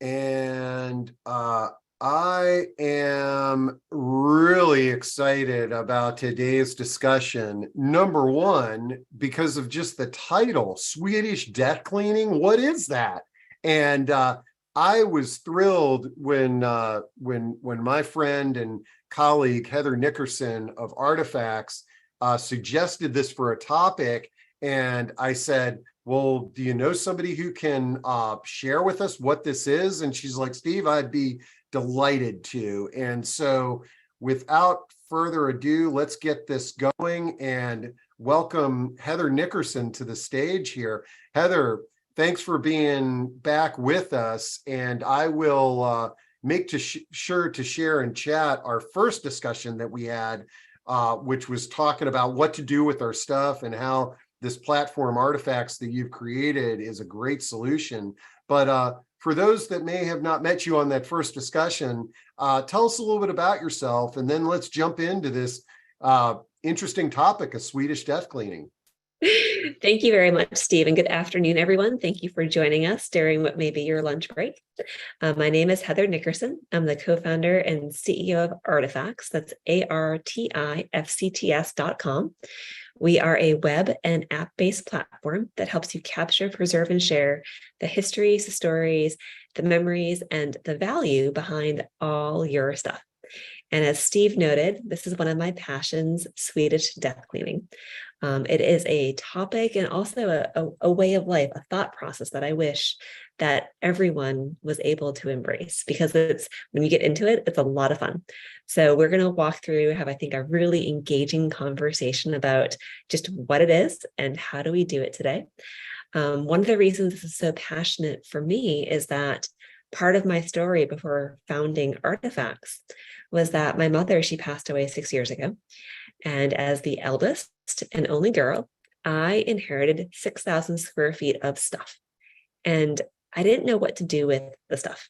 and I am really excited about today's discussion. Number one, because of just the title, Swedish Death Cleaning. What is that? And I was thrilled when my friend and colleague Heather Nickerson of Artifacts suggested this for a topic, and I said, well, do you know somebody who can share with us what this is? And she's like, Steve, I'd be delighted to. And so without further ado, let's get this going and welcome Heather Nickerson to the stage here. Heather, thanks for being back with us. And I will make sure to share in chat our first discussion that we had, which was talking about what to do with our stuff and how this platform Artifacts that you've created is a great solution. But for those that may have not met you on that first discussion, tell us a little bit about yourself, and then let's jump into this interesting topic of Swedish death cleaning. Thank you very much, Steve, and good afternoon, everyone. Thank you for joining us during what may be your lunch break. My name is Heather Nickerson. I'm the co-founder and CEO of Artifcts. That's Artifcts.com. We are a web and app-based platform that helps you capture, preserve, and share the histories, the stories, the memories, and the value behind all your stuff. And as Steve noted, this is one of my passions, Swedish death cleaning. It is a topic and also a way of life, a thought process that I wish that everyone was able to embrace, because it's, when you get into it, it's a lot of fun. So we're going to walk through, have, I think, a really engaging conversation about just what it is and how do we do it today. One of the reasons this is so passionate for me is that part of my story before founding Artifacts was that my mother, she passed away 6 years ago. And as the eldest and only girl, I inherited 6,000 square feet of stuff. And I didn't know what to do with the stuff.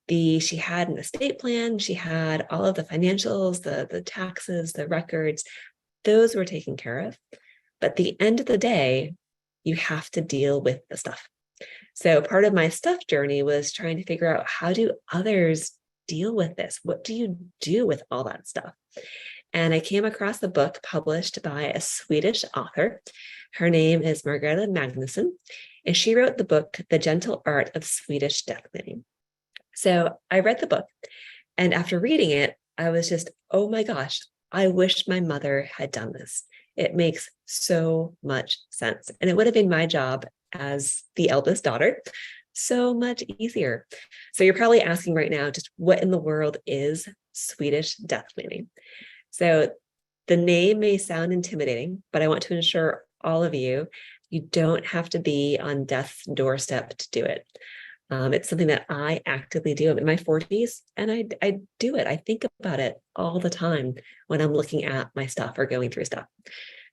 She had an estate plan, she had all of the financials, the taxes, the records, those were taken care of. But at the end of the day, you have to deal with the stuff. So part of my stuff journey was trying to figure out, how do others deal with this? What do you do with all that stuff? And I came across a book published by a Swedish author. Her name is Margareta Magnusson, and she wrote the book, The Gentle Art of Swedish Death Cleaning. So I read the book, and after reading it, I was just, oh my gosh, I wish my mother had done this. It makes so much sense. And it would have been my job as the eldest daughter so much easier. So you're probably asking right now, just what in the world is Swedish death cleaning? So the name may sound intimidating, but I want to assure all of you, you don't have to be on death's doorstep to do it. It's something that I actively do. I'm in my 40s, and I do it. I think about it all the time when I'm looking at my stuff or going through stuff.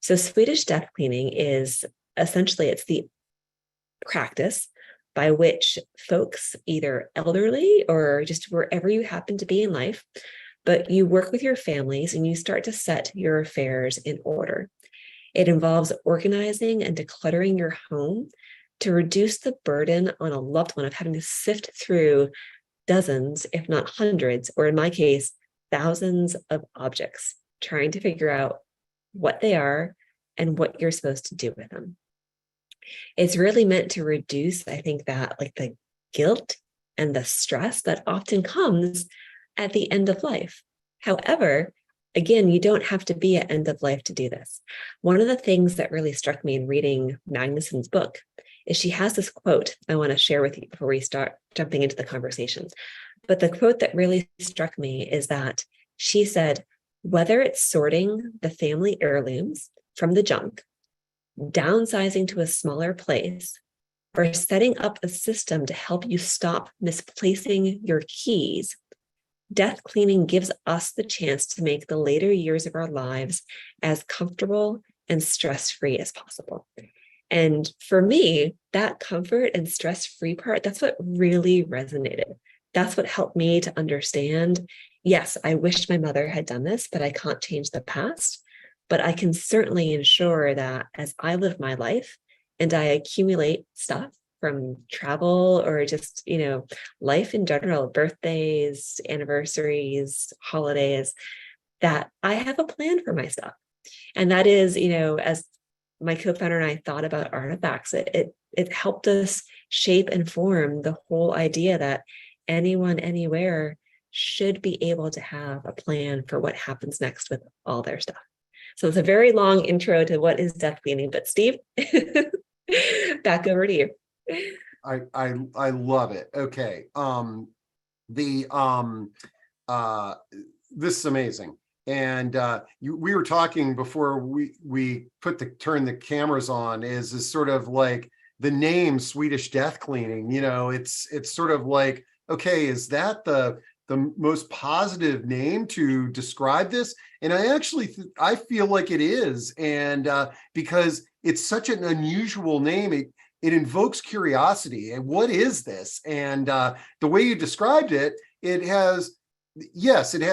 So Swedish death cleaning is essentially, it's the practice by which folks, either elderly or just wherever you happen to be in life, but you work with your families and you start to set your affairs in order. It involves organizing and decluttering your home to reduce the burden on a loved one of having to sift through dozens, if not hundreds, or in my case, thousands of objects, trying to figure out what they are and what you're supposed to do with them. It's really meant to reduce, I think, that like the guilt and the stress that often comes at the end of life. However, again, you don't have to be at end of life to do this. One of the things that really struck me in reading Magnusson's book is she has this quote I want to share with you before we start jumping into the conversations. But the quote that really struck me is that she said, whether it's sorting the family heirlooms from the junk, downsizing to a smaller place, or setting up a system to help you stop misplacing your keys, death cleaning gives us the chance to make the later years of our lives as comfortable and stress-free as possible. And for me, that comfort and stress-free part, that's what really resonated. That's what helped me to understand, yes, I wish my mother had done this, but I can't change the past. But I can certainly ensure that as I live my life and I accumulate stuff from travel or just, life in general, birthdays, anniversaries, holidays, that I have a plan for my stuff. And that is, as my co-founder and I thought about Artifacts, it helped us shape and form the whole idea that anyone, anywhere should be able to have a plan for what happens next with all their stuff. So it's a very long intro to what is death cleaning, but Steve, back over to you. I love it. Okay. The this is amazing. And we were talking before we turn the cameras on, is sort of like the name Swedish Death Cleaning. It's sort of like, okay, is that the most positive name to describe this? And I actually I feel like it is, and because it's such an unusual name, it invokes curiosity. And what is this? And the way you described it, it has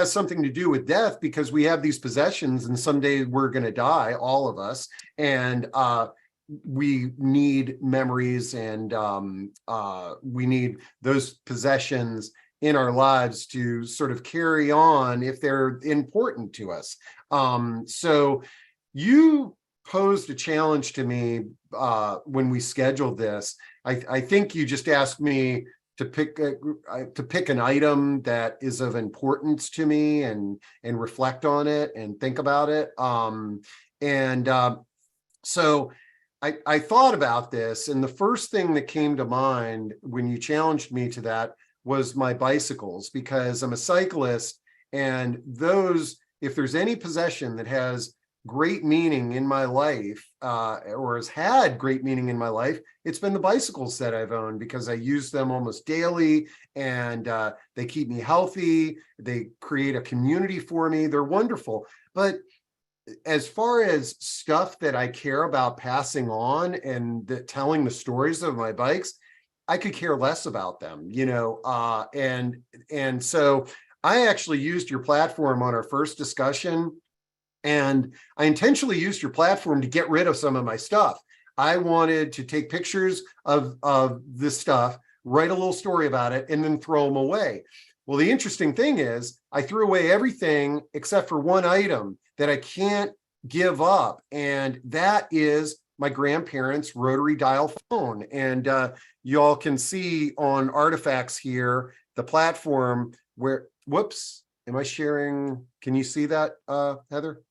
something to do with death, because we have these possessions and someday we're going to die, all of us. And we need memories, and we need those possessions in our lives to sort of carry on if they're important to us. So you posed a challenge to me when we scheduled this. I think you just asked me to pick an item that is of importance to me, and reflect on it and think about it. So I thought about this, and the first thing that came to mind when you challenged me to that was my bicycles, because I'm a cyclist, and if there's any possession that has great meaning in my life, or has had great meaning in my life, it's been the bicycles that I've owned, because I use them almost daily, and they keep me healthy. They create a community for me. They're wonderful. But as far as stuff that I care about passing on and telling the stories of my bikes, I could care less about them, and so I actually used your platform on our first discussion, and I intentionally used your platform to get rid of some of my stuff. I wanted to take pictures of this stuff, write a little story about it, and then throw them away. Well, the interesting thing is I threw away everything except for one item that I can't give up, and that is my grandparents' rotary dial phone. And you all can see on Artifacts here, the platform where, whoops, am I sharing? Can you see that, Heather?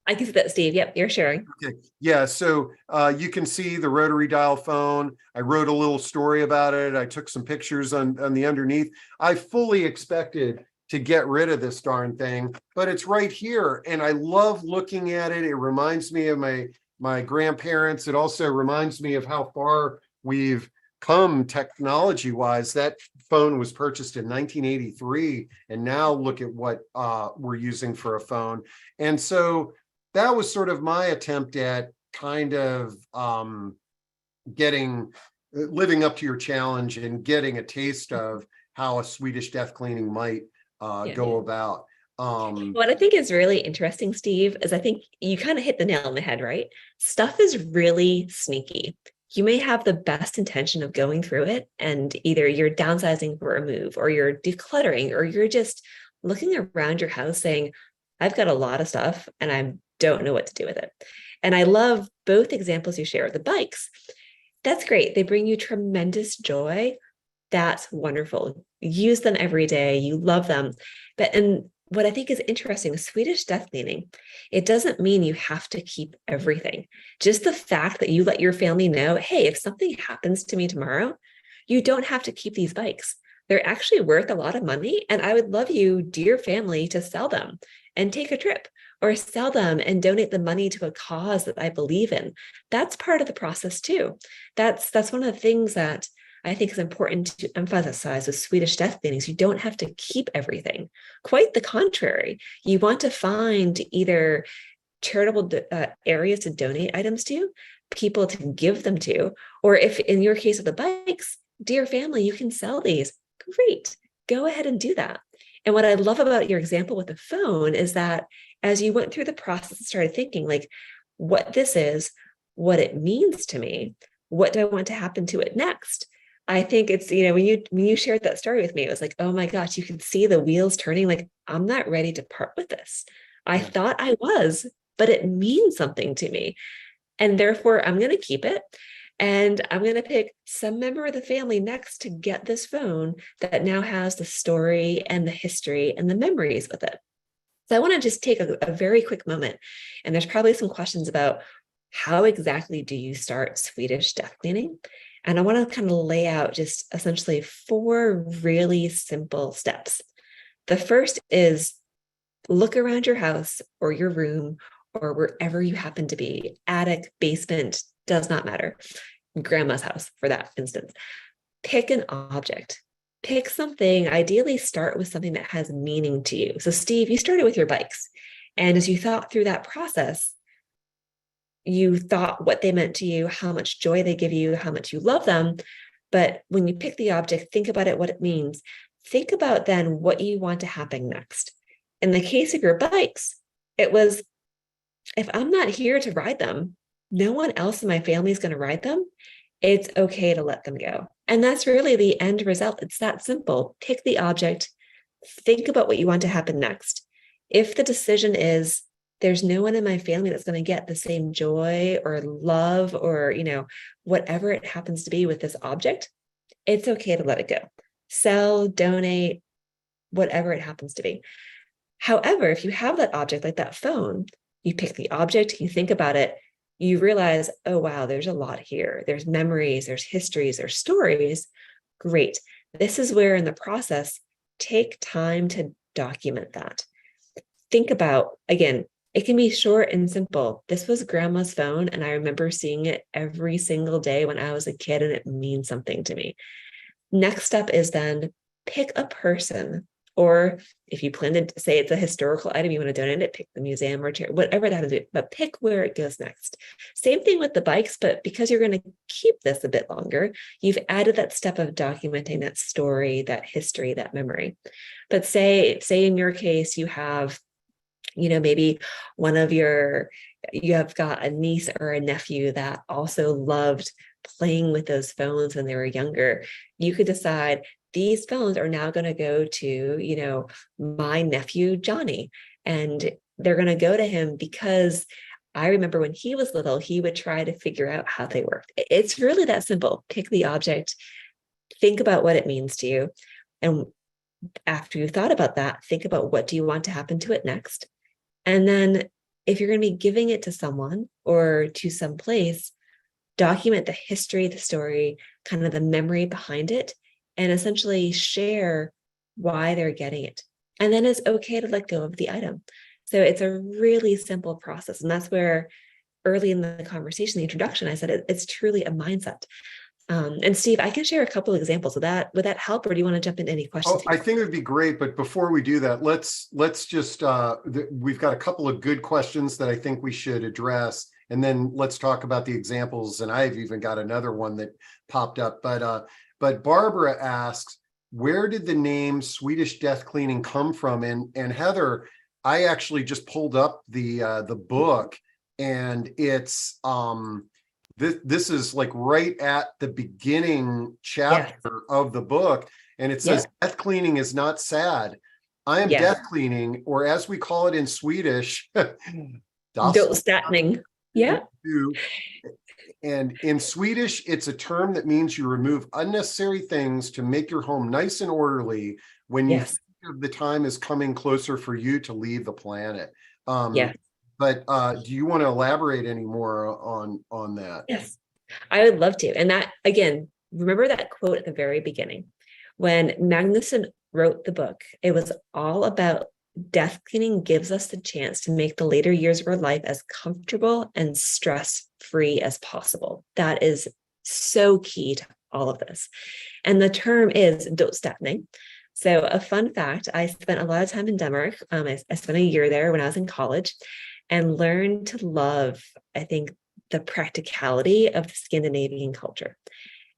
I can see that, Steve. Yep, you're sharing. Okay. Yeah, so you can see the rotary dial phone. I wrote a little story about it. I took some pictures on the underneath. I fully expected to get rid of this darn thing, but it's right here, and I love looking at it. It reminds me of my grandparents. It also reminds me of how far we've come technology wise. That phone was purchased in 1983, and now look at what we're using for a phone. And so that was sort of my attempt at kind of living up to your challenge and getting a taste of how a Swedish death cleaning might go about. What I think is really interesting, Steve, is I think you kind of hit the nail on the head, right? Stuff is really sneaky. You may have the best intention of going through it, and either you're downsizing for a move, or you're decluttering, or you're just looking around your house saying, I've got a lot of stuff and I don't know what to do with it. And I love both examples you share. The bikes, that's great. They bring you tremendous joy. That's wonderful. Use them every day. You love them. And what I think is interesting, Swedish death cleaning, it doesn't mean you have to keep everything. Just the fact that you let your family know, hey, if something happens to me tomorrow, you don't have to keep these bikes. They're actually worth a lot of money. And I would love you, dear family, to sell them and take a trip, or sell them and donate the money to a cause that I believe in. That's part of the process too. That's one of the things that I think is important to emphasize with Swedish death cleanings. You don't have to keep everything. Quite the contrary. You want to find either charitable areas to donate items to, people to give them to, or if in your case of the bikes, dear family, you can sell these. Great. Go ahead and do that. And what I love about your example with the phone is that as you went through the process and started thinking like what this is, what it means to me, what do I want to happen to it next? I think it's, when you shared that story with me, it was like, oh my gosh, you can see the wheels turning. Like, I'm not ready to part with this. I Yeah. thought I was, but it means something to me. And therefore, I'm going to keep it. And I'm going to pick some member of the family next to get this phone that now has the story and the history and the memories with it. So I want to just take a very quick moment. And there's probably some questions about how exactly do you start Swedish death cleaning? And I want to kind of lay out just essentially 4 really simple steps. The first is look around your house or your room or wherever you happen to be, attic, basement, does not matter. Grandma's house, for that instance. Pick an object. Pick something, ideally start with something that has meaning to you. So Steve, you started with your bikes. And as you thought through that process, you thought what they meant to you, how much joy they give you, how much you love them. But when you pick the object, think about it, what it means. Think about then what you want to happen next. In the case of your bikes, it was, if I'm not here to ride them, no one else in my family is going to ride them. It's okay to let them go. And that's really the end result. It's that simple. Pick the object, think about what you want to happen next. If the decision is, there's no one in my family that's going to get the same joy or love or, whatever it happens to be with this object, it's okay to let it go. Sell, donate, whatever it happens to be. However, if you have that object like that phone, you pick the object, you think about it, you realize, oh, wow, there's a lot here. There's memories, there's histories, there's stories. Great. This is where in the process, take time to document that. Think about, again, it can be short and simple. This was grandma's phone, and I remember seeing it every single day when I was a kid, and it means something to me. Next step is then pick a person, or if you plan to say it's a historical item, you want to donate it, pick the museum or charity, whatever that is, but pick where it goes next. Same thing with the bikes, but because you're going to keep this a bit longer, you've added that step of documenting that story, that history, that memory. But say in your case, you have maybe you have got a niece or a nephew that also loved playing with those phones when they were younger. You could decide these phones are now going to go to, my nephew, Johnny, and they're going to go to him because I remember when he was little, he would try to figure out how they worked. It's really that simple. Pick the object, think about what it means to you. And after you've thought about that, think about what do you want to happen to it next. And then if you're going to be giving it to someone or to some place, document the history, the story, kind of the memory behind it, and essentially share why they're getting it. And then it's okay to let go of the item. So it's a really simple process. And that's where early in the conversation, the introduction, I said it's truly a mindset. And Steve, I can share a couple of examples of that. Would that help, or do you want to jump into any questions? I think it would be great, but before we do that, let's just we've got a couple of good questions that I think we should address, and then let's talk about the examples. And I've even got another one that popped up. But Barbara asks, where did the name Swedish Death Cleaning come from? And Heather, I actually just pulled up the book, and it's this is like right at the beginning chapter of the book, and it says death cleaning is not sad. I am death cleaning, or as we call it in Swedish, decluttering. Yeah. And in Swedish, it's a term that means you remove unnecessary things to make your home nice and orderly when you think of the time is coming closer for you to leave the planet. But do you want to elaborate any more on that? Yes, I would love to. And that, again, remember that quote at the very beginning. When Magnusson wrote the book, it was all about death cleaning gives us the chance to make the later years of our life as comfortable and stress-free as possible. That is so key to all of this. And the term is decluttering. So a fun fact, I spent a lot of time in Denmark. I spent a year there when I was in college, and learned to love, I think, the practicality of the Scandinavian culture.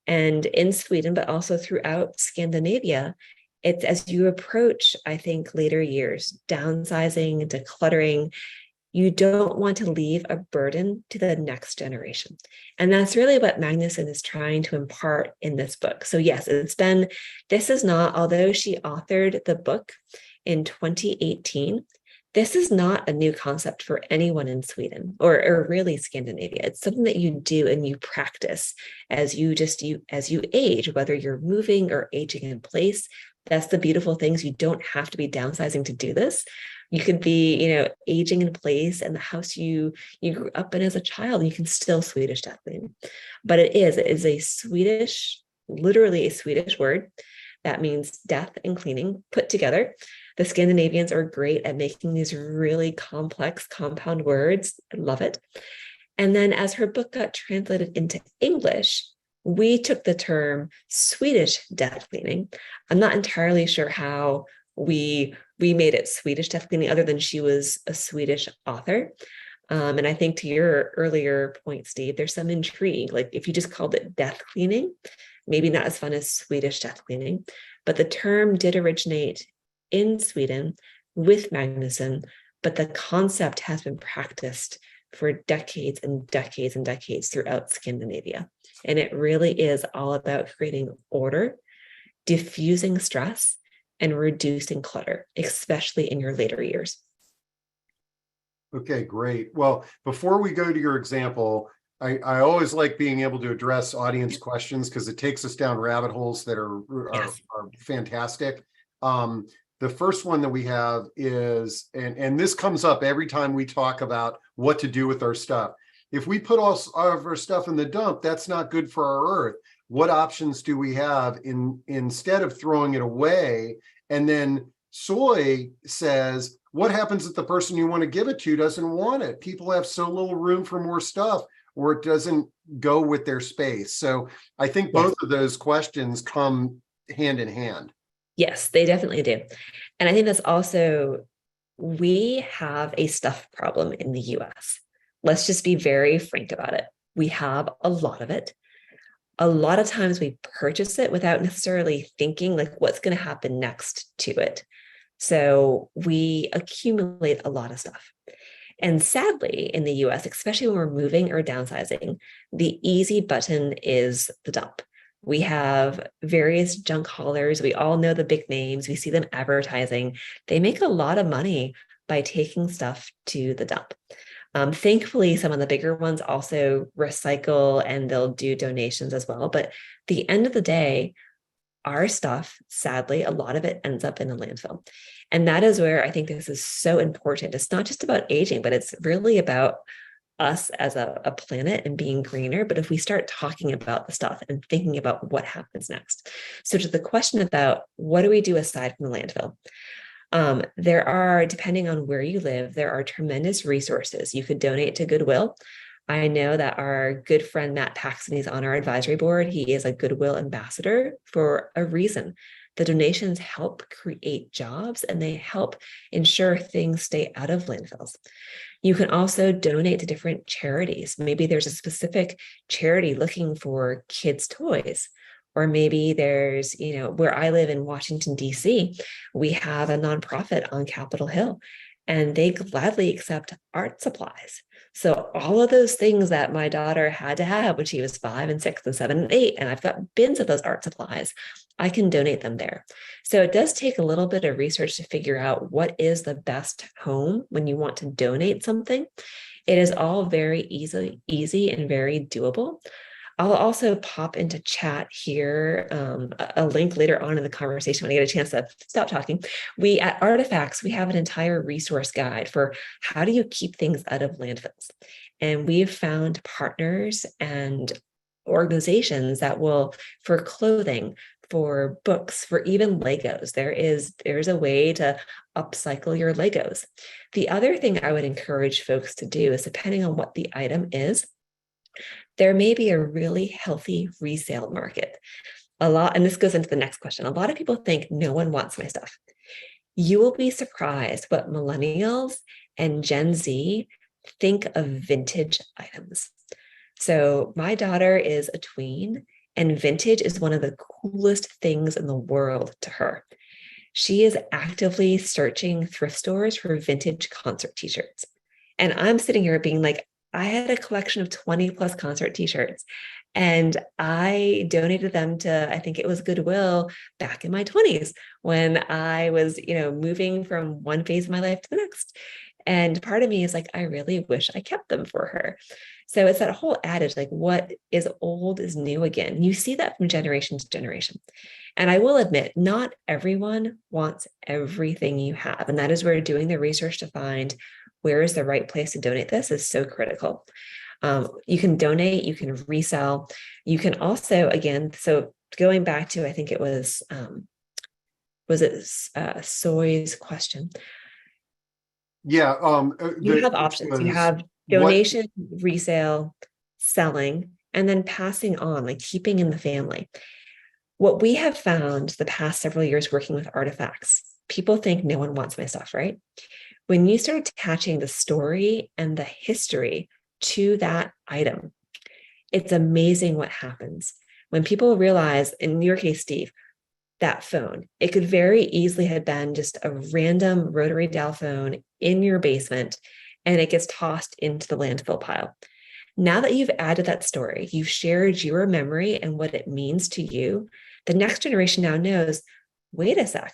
And in Sweden, but also throughout Scandinavia, it's as you approach, I think, later years, downsizing, decluttering, You don't want to leave a burden to the next generation. And that's really what Magnusson is trying to impart in this book. So yes, this is not, although she authored the book in 2018, this is not a new concept for anyone in Sweden or really Scandinavia. It's something that you do and you practice as you age, whether you're moving or aging in place. That's the beautiful things. You don't have to be downsizing to do this. You could be, aging in place and the house you grew up in as a child, and you can still Swedish death clean. But it is literally a Swedish word that means death and cleaning put together. The Scandinavians are great at making these really complex compound words. I love it. And then as her book got translated into English, we took the term Swedish death cleaning. I'm not entirely sure how we made it Swedish death cleaning, other than she was a Swedish author. And I think to your earlier point, Steve, there's some intrigue. Like if you just called it death cleaning, maybe not as fun as Swedish death cleaning, but the term did originate in Sweden with Magnusson, but the concept has been practiced for decades and decades and decades throughout Scandinavia. And it really is all about creating order, diffusing stress, and reducing clutter, especially in your later years. Okay, great. Well, before we go to your example, I always like being able to address audience questions because it takes us down rabbit holes that are fantastic. The first one that we have is, and this comes up every time we talk about what to do with our stuff. If we put all of our stuff in the dump, that's not good for our earth. What options do we have instead of throwing it away? And then Soy says, what happens if the person you want to give it to doesn't want it? People have so little room for more stuff, or it doesn't go with their space. So I think both of those questions come hand in hand. Yes, they definitely do. And I think that's also, we have a stuff problem in the US. Let's just be very frank about it. We have a lot of it. A lot of times we purchase it without necessarily thinking like what's going to happen next to it. So we accumulate a lot of stuff. And sadly, in the US, especially when we're moving or downsizing, the easy button is the dump. We have various junk haulers. We all know the big names. We see them advertising. They make a lot of money by taking stuff to the dump. Thankfully, some of the bigger ones also recycle and they'll do donations as well. But at the end of the day, our stuff, sadly, a lot of it ends up in the landfill. And that is where I think this is so important. It's not just about aging, but it's really about us as a planet and being greener. But if we start talking about the stuff and thinking about what happens next. So to the question about what do we do aside from the landfill? There are, depending on where you live, there are tremendous resources. You could donate to Goodwill. I know that our good friend Matt Paxton is on our advisory board. He is a Goodwill ambassador for a reason. The donations help create jobs and they help ensure things stay out of landfills. You can also donate to different charities. Maybe there's a specific charity looking for kids' toys. Or maybe there's, where I live in Washington, D.C., we have a nonprofit on Capitol Hill, and they gladly accept art supplies. So all of those things that my daughter had to have when she was 5 and 6 and 7 and 8, and I've got bins of those art supplies, I can donate them there. So it does take a little bit of research to figure out what is the best home when you want to donate something. It is all very easy and very doable. I'll also pop into chat here a link later on in the conversation when I get a chance to stop talking. We at Artifacts, we have an entire resource guide for how do you keep things out of landfills. And we've found partners and organizations that will, for clothing, for books, for even Legos, there's a way to upcycle your Legos. The other thing I would encourage folks to do is, depending on what the item is, there may be a really healthy resale market. And this goes into the next question. A lot of people think no one wants my stuff. You will be surprised what millennials and Gen Z think of vintage items. So my daughter is a tween, and vintage is one of the coolest things in the world to her. She is actively searching thrift stores for vintage concert t-shirts. And I'm sitting here being like, I had a collection of 20 plus concert t-shirts and I donated them to, I think it was Goodwill back in my 20s when I was, moving from one phase of my life to the next. And part of me is like, I really wish I kept them for her. So it's that whole adage, like what is old is new again. You see that from generation to generation. And I will admit, not everyone wants everything you have. And that is where doing the research to find where is the right place to donate this is so critical. You can donate, you can resell, you can also, again, so going back to, I think it was it Soy's question? Yeah. You have options. You have What? donation, resale, selling, and then passing on, like keeping in the family. What we have found the past several years working with artifacts, people think no one wants my stuff, right? When you start attaching the story and the history to that item, it's amazing what happens. When people realize, in your case, Steve, that phone, it could very easily have been just a random rotary dial phone in your basement, and it gets tossed into the landfill pile. Now that you've added that story, you've shared your memory and what it means to you, the next generation now knows, wait a sec,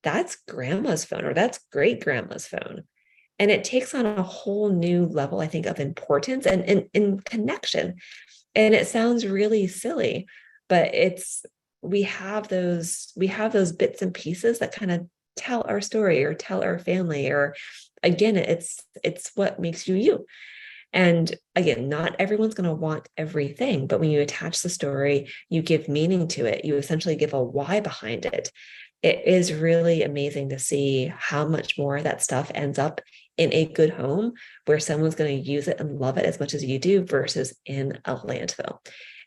that's grandma's phone or that's great grandma's phone. And it takes on a whole new level, I think, of importance and in connection. And it sounds really silly, but we have those bits and pieces that kind of tell our story or tell our family, or again, it's what makes you you. And again, not everyone's going to want everything, but when you attach the story, you give meaning to it, you essentially give a why behind it. It is really amazing to see how much more of that stuff ends up in a good home where someone's going to use it and love it as much as you do versus in a landfill.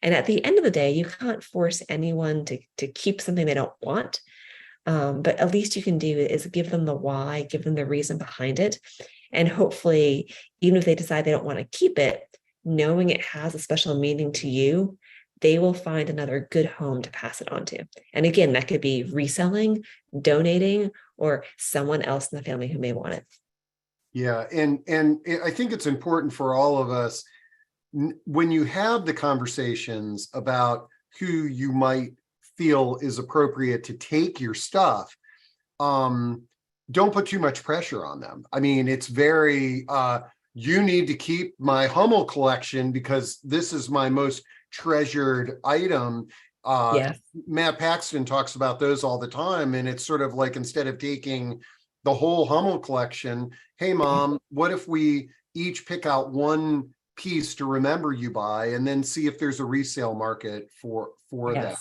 And at the end of the day, you can't force anyone to keep something they don't want. But at least you can do is give them the why, give them the reason behind it. And hopefully, even if they decide they don't want to keep it, knowing it has a special meaning to you, they will find another good home to pass it on to. And again, that could be reselling, donating, or someone else in the family who may want it. Yeah. And I think it's important for all of us when you have the conversations about who you might feel is appropriate to take your stuff, don't put too much pressure on them. I mean, it's very, you need to keep my Hummel collection because this is my most treasured item. Yes. Matt Paxton talks about those all the time. And it's sort of like, instead of taking the whole Hummel collection, hey, Mom, what if we each pick out one piece to remember you by and then see if there's a resale market for that.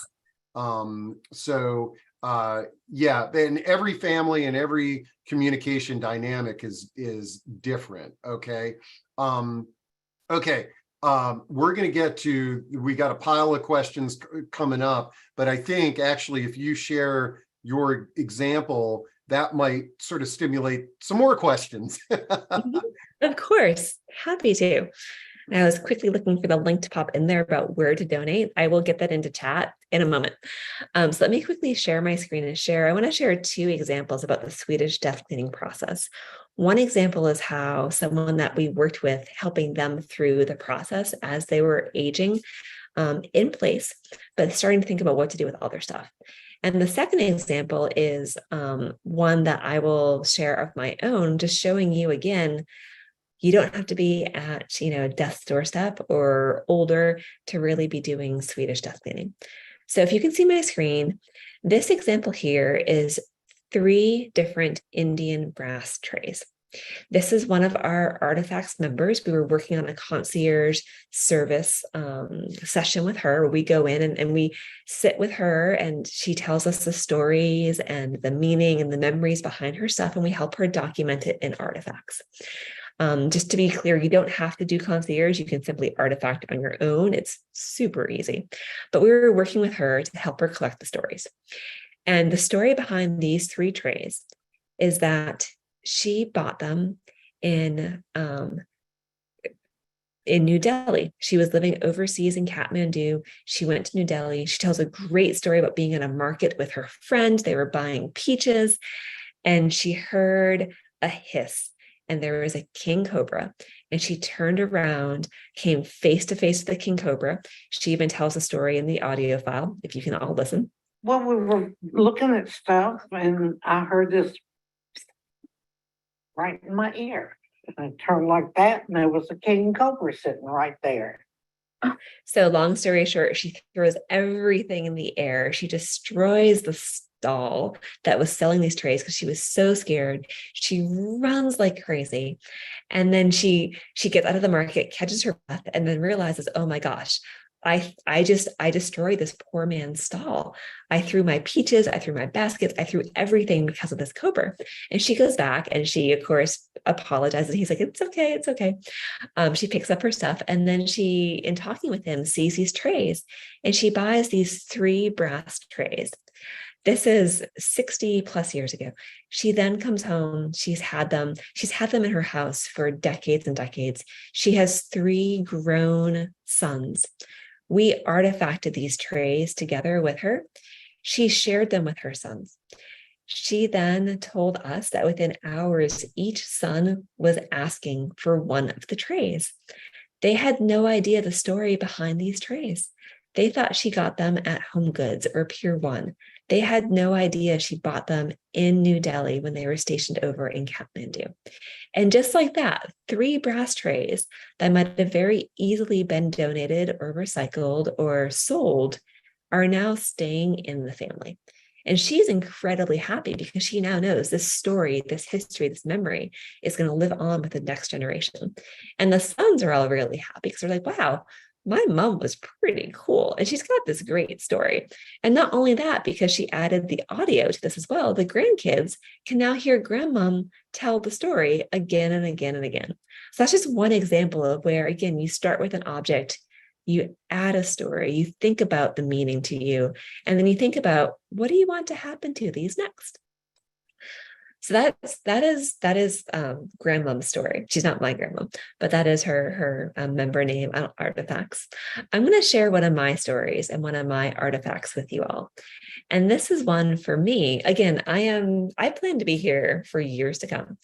Yeah, and every family and every communication dynamic is different. Okay. We're going to get to, we got a pile of questions coming up, but I think actually if you share your example, that might sort of stimulate some more questions. Of course, happy to. I was quickly looking for the link to pop in there about where to donate. I will get that into chat in a moment. So let me quickly share my screen and share. I want to share two examples about the Swedish death cleaning process. One example is how someone that we worked with, helping them through the process as they were aging in place, but starting to think about what to do with all their stuff. And the second example is one that I will share of my own, just showing you again, you don't have to be at, death's doorstep or older to really be doing Swedish death cleaning. So if you can see my screen, this example here is 3 different Indian brass trays. This is one of our Artifacts members. We were working on a concierge service session with her. We go in and we sit with her and she tells us the stories and the meaning and the memories behind her stuff, and we help her document it in Artifacts. Just to be clear, you don't have to do concierge. You can simply artifact on your own. It's super easy. But we were working with her to help her collect the stories. And the story behind these 3 trays is that she bought them in New Delhi. She was living overseas in Kathmandu. She went to New Delhi. She tells a great story about being in a market with her friend. They were buying peaches, and she heard a hiss. and there was a king cobra, and she turned around, came face to face with the king cobra. She even tells the story in the audio file, if you can all listen. Well, we were looking at stuff and I heard this right in my ear. And I turned like that and there was a king cobra sitting right there. So long story short, she throws everything in the air. She destroys the stall that was selling these trays because she was so scared. She runs like crazy. And then she gets out of the market, catches her breath, and then realizes, oh my gosh, I destroyed this poor man's stall. I threw my peaches, I threw my baskets, I threw everything because of this cobra. And she goes back and she, of course, apologizes. He's like, it's okay, it's okay. She picks up her stuff, and then she, in talking with him, sees these trays, and she buys these 3 brass trays. This is 60 plus years ago. She then comes home. She's had them in her house for decades and decades. She has 3 grown sons. We artifacted these trays together with her. She shared them with her sons. She then told us that within hours, each son was asking for one of the trays. They had no idea the story behind these trays. They thought she got them at Home Goods or Pier 1. They had no idea she bought them in New Delhi when they were stationed over in Kathmandu. And just like that, 3 brass trays that might have very easily been donated or recycled or sold are now staying in the family. And she's incredibly happy because she now knows this story, this history, this memory is going to live on with the next generation. And the sons are all really happy because they're like, wow, my mom was pretty cool. And she's got this great story. And not only that, because she added the audio to this as well, the grandkids can now hear grandmom tell the story again and again and again. So that's just one example of where, again, you start with an object, you add a story, you think about the meaning to you, and then you think about, what do you want to happen to these next? So that is grandmom's story. She's not my grandmom, but that is her member name on Artifacts. I'm going to share one of my stories and one of my artifacts with you all. And this is one for me. Again, I plan to be here for years to come,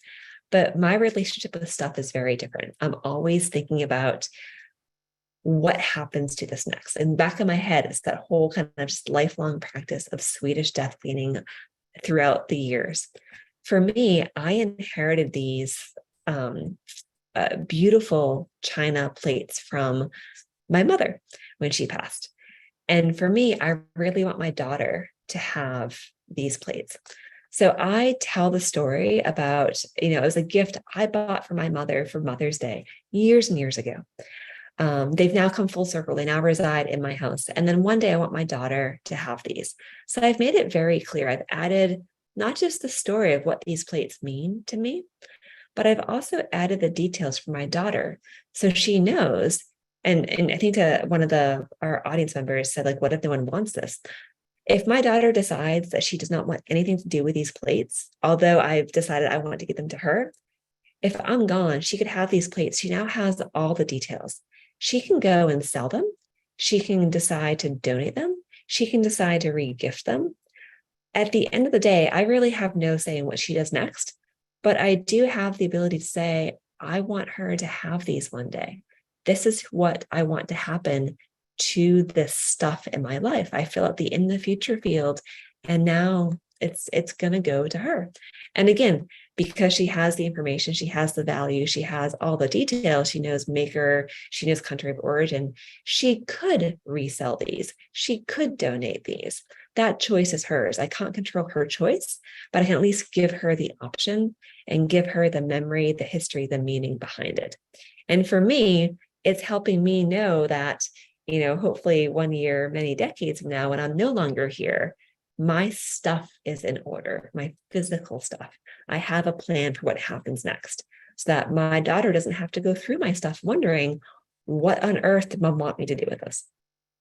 but my relationship with stuff is very different. I'm always thinking about what happens to this next. And back in my head, it's that whole kind of just lifelong practice of Swedish death cleaning throughout the years. For me, I inherited these beautiful china plates from my mother when she passed. And for me, I really want my daughter to have these plates. So I tell the story about, it was a gift I bought for my mother for Mother's Day years and years ago. They've now come full circle. They now reside in my house. And then one day I want my daughter to have these. So I've made it very clear. I've added not just the story of what these plates mean to me, but I've also added the details for my daughter. So she knows, and I think one of our audience members said, like, what if no one wants this? If my daughter decides that she does not want anything to do with these plates, although I've decided I want to give them to her, if I'm gone, she could have these plates. She now has all the details. She can go and sell them. She can decide to donate them. She can decide to re-gift them. At the end of the day, I really have no say in what she does next, but I do have the ability to say, I want her to have these one day. This is what I want to happen to this stuff in my life. I fill out the in the future field, and now it's going to go to her. And again, because she has the information, she has the value, she has all the details, she knows maker, she knows country of origin, she could resell these, she could donate these. That choice is hers. I can't control her choice, but I can at least give her the option and give her the memory, the history, the meaning behind it. And for me, it's helping me know that, hopefully 1 year, many decades from now, when I'm no longer here, my stuff is in order, my physical stuff. I have a plan for what happens next, so that my daughter doesn't have to go through my stuff wondering, what on earth did mom want me to do with this?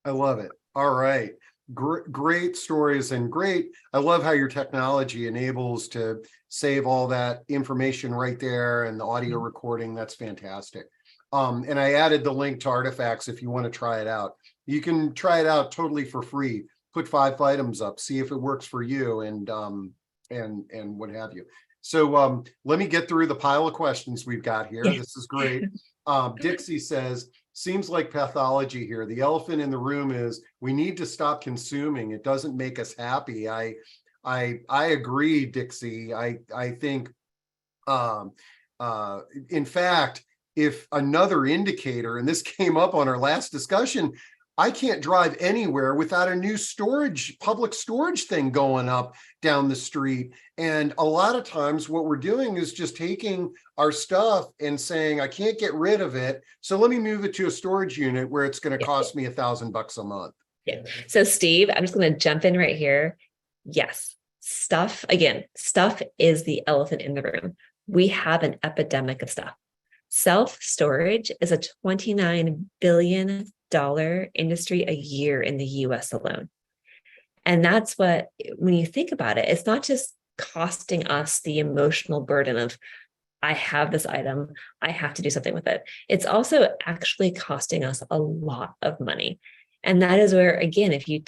I love it. All right. Great stories, and great. I love how your technology enables to save all that information right there and the audio recording. That's fantastic. And I added the link to Artifacts if you want to try it out. You can try it out totally for free. Put 5 items up, see if it works for you, and and what have you. So let me get through the pile of questions we've got here. Yeah. This is great. Dixie says, seems like pathology here. The elephant in the room is we need to stop consuming. It doesn't make us happy. I agree, Dixie. I think in fact, if another indicator, and this came up on our last discussion, I can't drive anywhere without a new public storage thing going up down the street. And a lot of times what we're doing is just taking our stuff and saying, I can't get rid of it, so let me move it to a storage unit where it's going to cost me $1,000 a month. Yeah. So Steve, I'm just going to jump in right here. Yes. Stuff is the elephant in the room. We have an epidemic of stuff. Self-storage is a $29 billion industry a year in the US alone. And that's what, when you think about it, it's not just costing us the emotional burden of, I have this item, I have to do something with it. It's also actually costing us a lot of money. And that is where, again, if you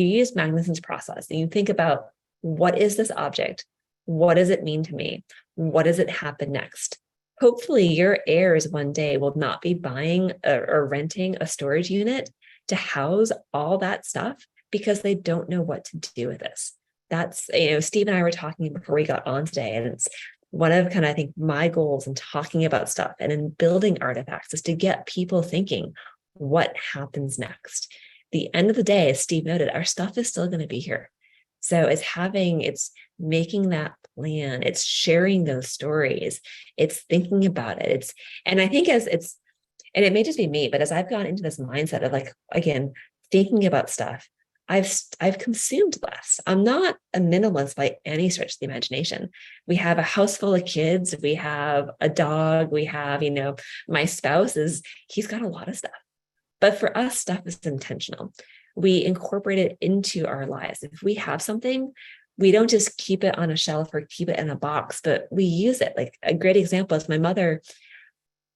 use Magnuson's process and you think about, what is this object? What does it mean to me? What does it happen next? Hopefully your heirs one day will not be buying or renting a storage unit to house all that stuff because they don't know what to do with this. That's, Steve and I were talking before we got on today, and it's one of I think my goals in talking about stuff and in building artifacts is to get people thinking, what happens next? The end of the day, as Steve noted, our stuff is still going to be here. So it's making that plan, it's sharing those stories, it's thinking about it. And I think and it may just be me, but as I've gone into this mindset of again, thinking about stuff, I've consumed less. I'm not a minimalist by any stretch of the imagination. We have a house full of kids, we have a dog, we have, my spouse he's got a lot of stuff. But for us, stuff is intentional. We incorporate it into our lives. If we have something, we don't just keep it on a shelf or keep it in a box, but we use it. Like a great example is my mother.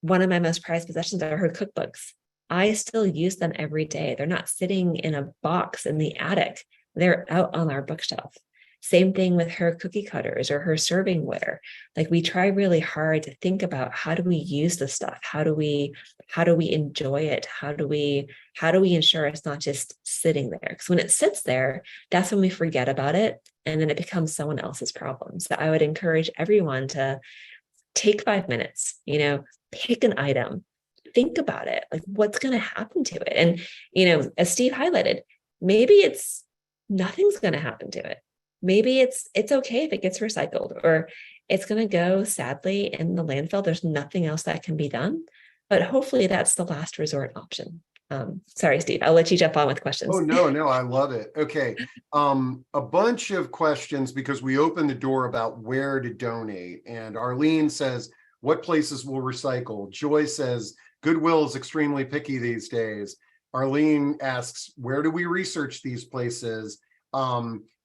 One of my most prized possessions are her cookbooks. I still use them every day. They're not sitting in a box in the attic. They're out on our bookshelf. Same thing with her cookie cutters or her serving ware. We try really hard to think about, how do we use the stuff? How do we enjoy it? How do we ensure it's not just sitting there? Because when it sits there, that's when we forget about it, and then it becomes someone else's problem. So I would encourage everyone to take 5 minutes, pick an item, think about it, what's going to happen to it. And, as Steve highlighted, maybe nothing's going to happen to it. Maybe it's okay if it gets recycled, or it's going to go sadly in the landfill. There's nothing else that can be done, but hopefully that's the last resort option. Sorry, Steve, I'll let you jump on with questions. Oh, no, I love it. Okay. A bunch of questions because we opened the door about where to donate. And Arlene says, what places will recycle? Joy says, Goodwill is extremely picky these days. Arlene asks, where do we research these places?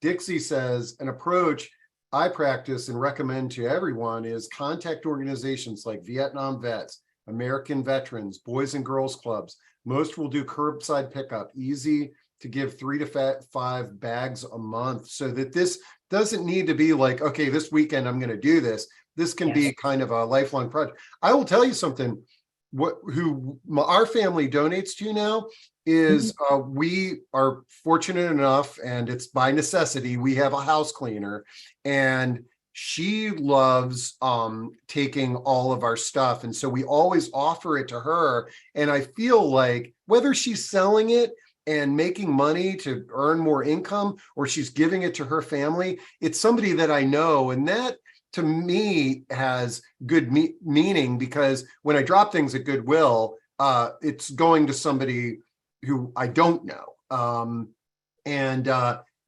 Dixie says, an approach I practice and recommend to everyone is contact organizations like Vietnam Vets, American Veterans, Boys and Girls Clubs. Most will do curbside pickup, easy to give 3 to 5 bags a month, so that this doesn't need to be okay, this weekend I'm going to do this. This can be kind of a lifelong project. I will tell you something, our family donates to now is we are fortunate enough, and it's by necessity, we have a house cleaner, and she loves taking all of our stuff. And so we always offer it to her. And I feel like whether she's selling it and making money to earn more income, or she's giving it to her family, it's somebody that I know. And that to me has good meaning, because when I drop things at Goodwill, it's going to somebody who I don't know.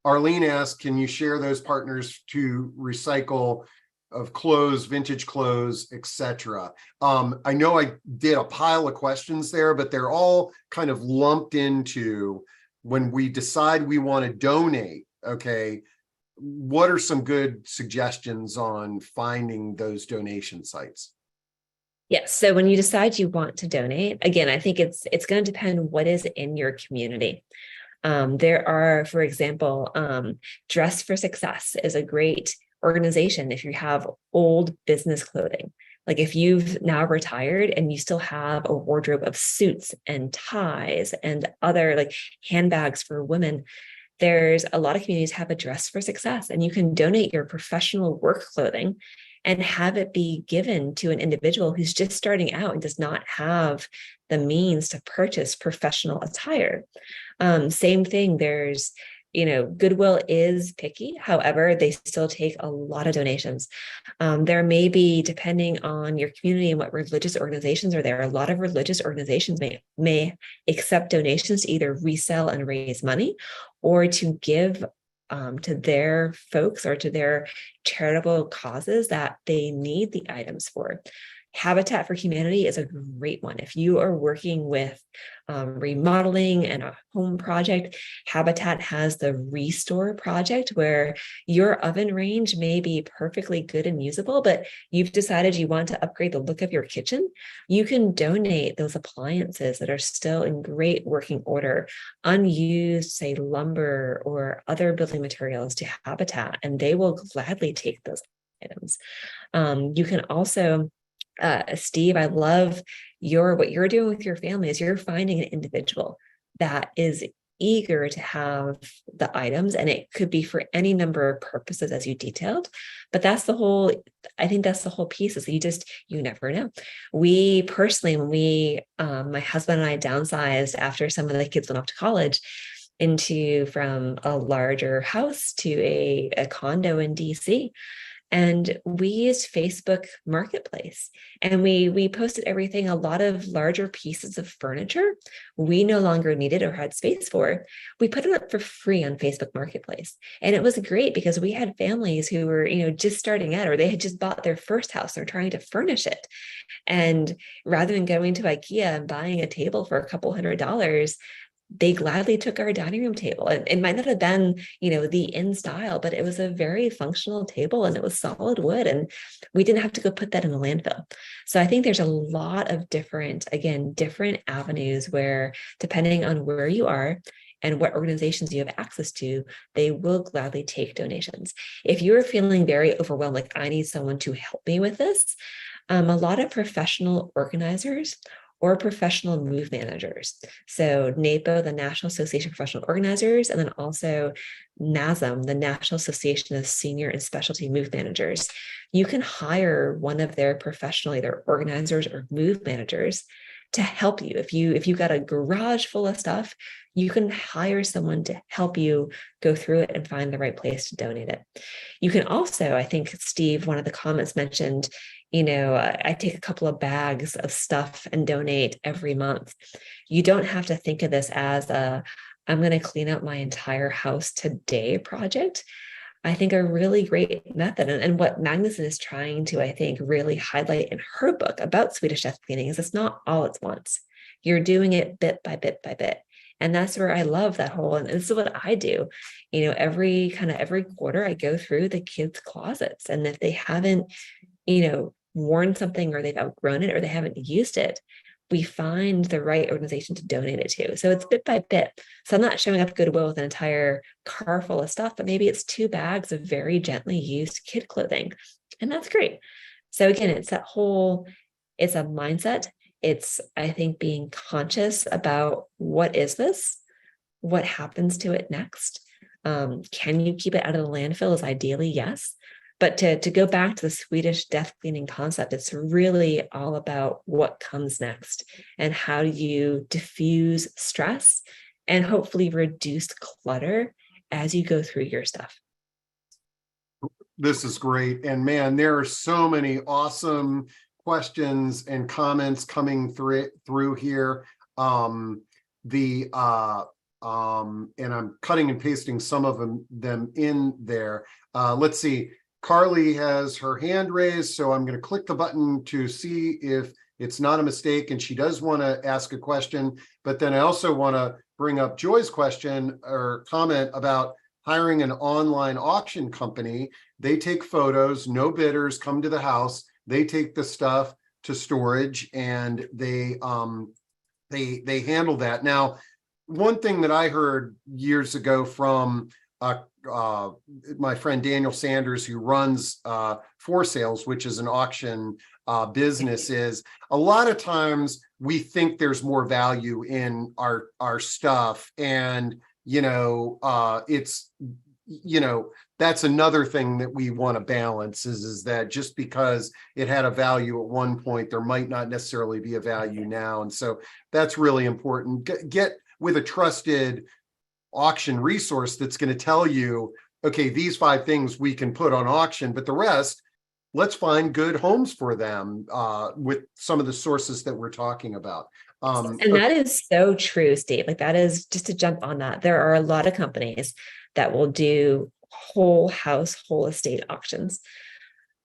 Arlene asked, can you share those partners to recycle of clothes, vintage clothes, etc.? I know I did a pile of questions there, but they're all kind of lumped into when we decide we want to donate. Okay, what are some good suggestions on finding those donation sites? Yes. So when you decide you want to donate, again, I think it's going to depend what is in your community. There are, for example, Dress for Success is a great organization if you have old business clothing. Like if you've now retired and you still have a wardrobe of suits and ties and other like handbags for women, there's a lot of communities have a Dress for Success, and you can donate your professional work clothing and have it be given to an individual who's just starting out and does not have the means to purchase professional attire. Same thing, there's, Goodwill is picky. However, they still take a lot of donations. There may be, depending on your community and what religious organizations are there, a lot of religious organizations may accept donations to either resell and raise money or to give to their folks or to their charitable causes that they need the items for. Habitat for Humanity is a great one. If you are working with remodeling and a home project, Habitat has the Restore project where your oven range may be perfectly good and usable, but you've decided you want to upgrade the look of your kitchen. You can donate those appliances that are still in great working order, unused, say, lumber or other building materials to Habitat, and they will gladly take those items. You can also Steve, I love what you're doing with your family is you're finding an individual that is eager to have the items, and it could be for any number of purposes as you detailed. But I think that's the whole piece is you never know. We personally, when my husband and I downsized after some of the kids went off to college, from a larger house to a condo in DC. And we used Facebook Marketplace, and we posted everything. A lot of larger pieces of furniture we no longer needed or had space for. We put it up for free on Facebook Marketplace. And it was great because we had families who were, just starting out, or they had just bought their first house. They're trying to furnish it. And rather than going to IKEA and buying a table for a couple $100s, they gladly took our dining room table. It might not have been, the in style, but it was a very functional table and it was solid wood, and we didn't have to go put that in the landfill. So I think there's a lot of different avenues where, depending on where you are and what organizations you have access to, they will gladly take donations. If you're feeling very overwhelmed, like I need someone to help me with this, a lot of professional organizers or professional move managers. So NAPO, the National Association of Professional Organizers, and then also NASM, the National Association of Senior and Specialty Move Managers. You can hire one of their professional either organizers or move managers to help you. If you've got a garage full of stuff, you can hire someone to help you go through it and find the right place to donate it. You can also, I think, Steve, one of the comments mentioned, I take a couple of bags of stuff and donate every month. You don't have to think of this as I'm going to clean up my entire house today project. I think a really great method, and what Magnuson is trying to, I think, really highlight in her book about Swedish Death Cleaning is it's not all at once. You're doing it bit by bit by bit. And that's where I love that whole, and this is what I do, every quarter I go through the kids' closets. And if they haven't, worn something, or they've outgrown it, or they haven't used it, we find the right organization to donate it to. So it's bit by bit. So I'm not showing up Goodwill with an entire car full of stuff, but maybe it's 2 bags of very gently used kid clothing. And that's great. So again, it's a mindset. It's, I think, being conscious about what is this? What happens to it next? Can you keep it out of the landfill? Is ideally yes. But to go back to the Swedish death cleaning concept, it's really all about what comes next and how do you diffuse stress and hopefully reduce clutter as you go through your stuff. This is great. And man, there are so many awesome questions and comments coming through here. And I'm cutting and pasting some of them in there. Let's see. Carly has her hand raised, so I'm going to click the button to see if it's not a mistake, and she does want to ask a question. But then I also want to bring up Joy's question or comment about hiring an online auction company. They take photos, no bidders come to the house. They take the stuff to storage, and they handle that. Now, one thing that I heard years ago from my friend Daniel Sanders, who runs For Sales, which is an auction business, is a lot of times we think there's more value in our stuff, and it's that's another thing that we want to balance is that just because it had a value at one point, there might not necessarily be a value now. And so that's really important. Get with a trusted auction resource that's going to tell you, okay, these 5 things we can put on auction, but the rest, let's find good homes for them with some of the sources that we're talking about. And that is so true, Steve. Like, that is, just to jump on that, there are a lot of companies that will do whole house, whole estate auctions.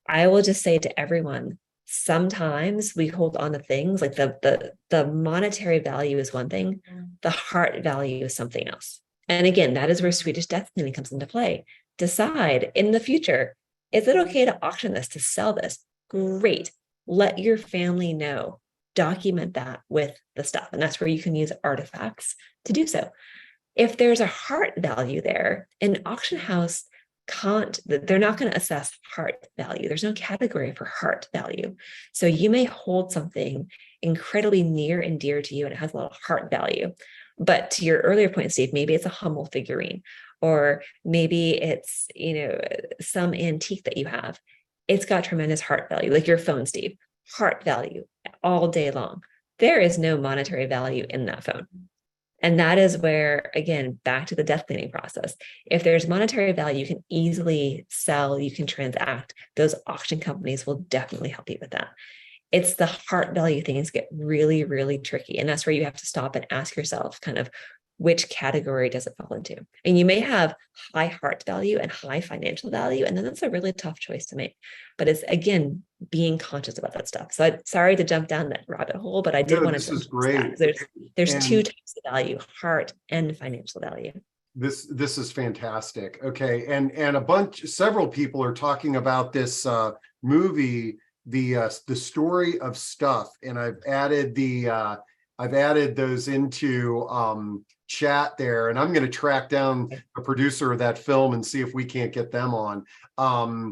I will just say to everyone, sometimes we hold on to things like the monetary value is one thing, the heart value is something else. And again, that is where Swedish Death Cleaning comes into play. Decide in the future, is it okay to auction this, to sell this? Great. Let your family know. Document that with the stuff. And that's where you can use Artifacts to do so. If there's a heart value there, an auction house they're not going to assess heart value. There's no category for heart value. So you may hold something incredibly near and dear to you and it has a lot of heart value. But to your earlier point, Steve, maybe it's a Hummel figurine, or maybe it's, some antique that you have. It's got tremendous heart value, like your phone, Steve, heart value all day long. There is no monetary value in that phone. And that is where, again, back to the death cleaning process. If there's monetary value, you can easily sell, you can transact. Those auction companies will definitely help you with that. It's the heart value things get really, really tricky. And that's where you have to stop and ask yourself kind of, which category does it fall into? And you may have high heart value and high financial value, and then that's a really tough choice to make. But it's, again, being conscious about that stuff. So sorry to jump down that rabbit hole, but I did want to. This is great. There's 2 types of value: heart and financial value. This is fantastic. Okay, and several people are talking about this movie, the Story of Stuff, and I've added those into chat there, and I'm going to track down the producer of that film and see if we can't get them on.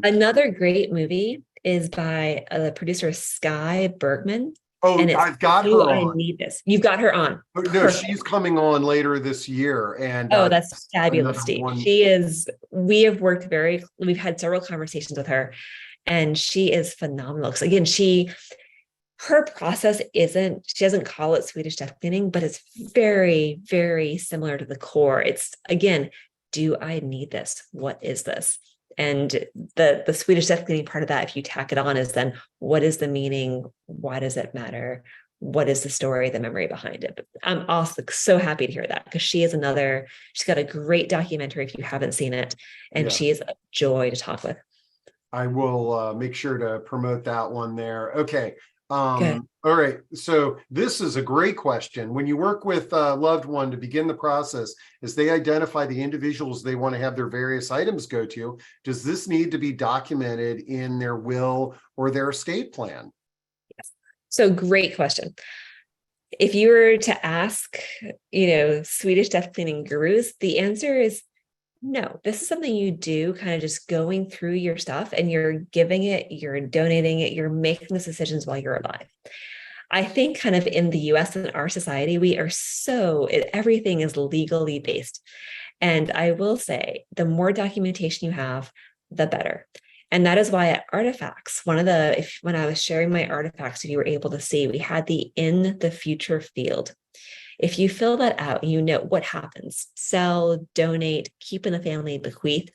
Another great movie is by the producer Sky Bergman. Oh, and I've got her on. I need this. You've got her on. Oh, no, she's coming on later this year. And that's fabulous, Steve. We've had several conversations with her, and she is phenomenal. Because again, her process she doesn't call it Swedish Death Cleaning, but it's very, very similar to the core. It's, again, do I need this? What is this? And the Swedish Death Cleaning part of that, if you tack it on, is then what is the meaning? Why does it matter? What is the story, the memory behind it? But I'm also so happy to hear that, because she's got a great documentary if you haven't seen it, and she is a joy to talk with. I will make sure to promote that one there. Okay. All right. So this is a great question. When you work with a loved one to begin the process, as they identify the individuals they want to have their various items go to, does this need to be documented in their will or their estate plan? Yes. So great question. If you were to ask, Swedish Death Cleaning gurus, the answer is no. This is something you do kind of just going through your stuff, and you're giving it, you're donating it, you're making those decisions while you're alive. I think kind of in the US and our society, everything is legally based. And I will say, the more documentation you have, the better. And that is why at Artifacts, when I was sharing my artifacts, if you were able to see, we had the in the future field. If you fill that out, you know what happens: sell, donate, keep in the family, bequeath.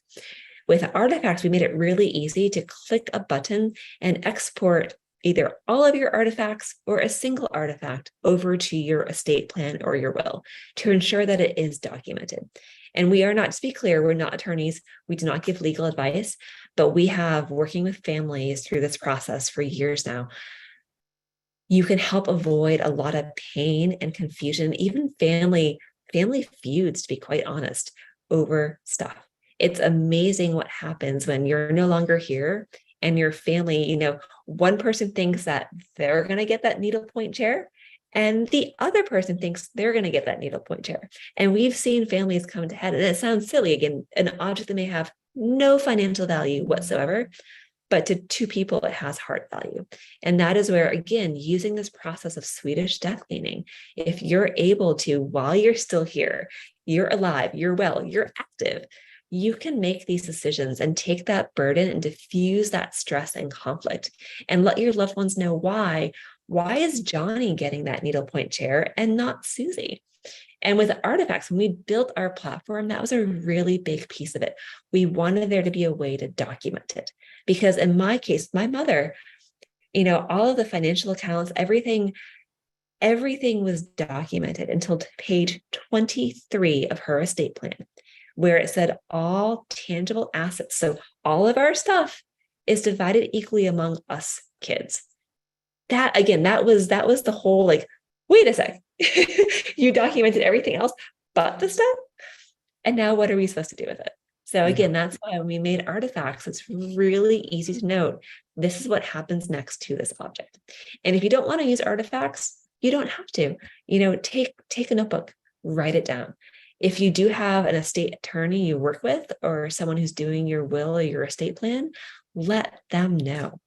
With Artifacts, we made it really easy to click a button and export either all of your artifacts or a single artifact over to your estate plan or your will to ensure that it is documented. And we are not, to be clear, we're not attorneys. We do not give legal advice, but we have, working with families through this process for years now, you can help avoid a lot of pain and confusion, even family feuds, to be quite honest, over stuff. It's amazing what happens when you're no longer here and your family, one person thinks that they're going to get that needlepoint chair, And the other person thinks they're going to get that needlepoint chair. And we've seen families come to head, and it sounds silly, again, an object that may have no financial value whatsoever, but to two people, it has heart value. And that is where, again, using this process of Swedish death cleaning, if you're able to, while you're still here, you're alive, you're well, you're active, you can make these decisions and take that burden and diffuse that stress and conflict and let your loved ones know why. Why is Johnny getting that needlepoint chair and not Susie? And with Artifacts, when we built our platform, that was a really big piece of it. We wanted there to be a way to document it. Because in my case, my mother, all of the financial accounts, everything was documented until page 23 of her estate plan, where it said all tangible assets. So all of our stuff is divided equally among us kids. That was the whole wait a sec. You documented everything else but the stuff. And now what are we supposed to do with it? So again, that's why when we made Artifacts, it's really easy to note, this is what happens next to this object. And if you don't want to use Artifacts, you don't have to, take a notebook, write it down. If you do have an estate attorney you work with or someone who's doing your will or your estate plan, let them know.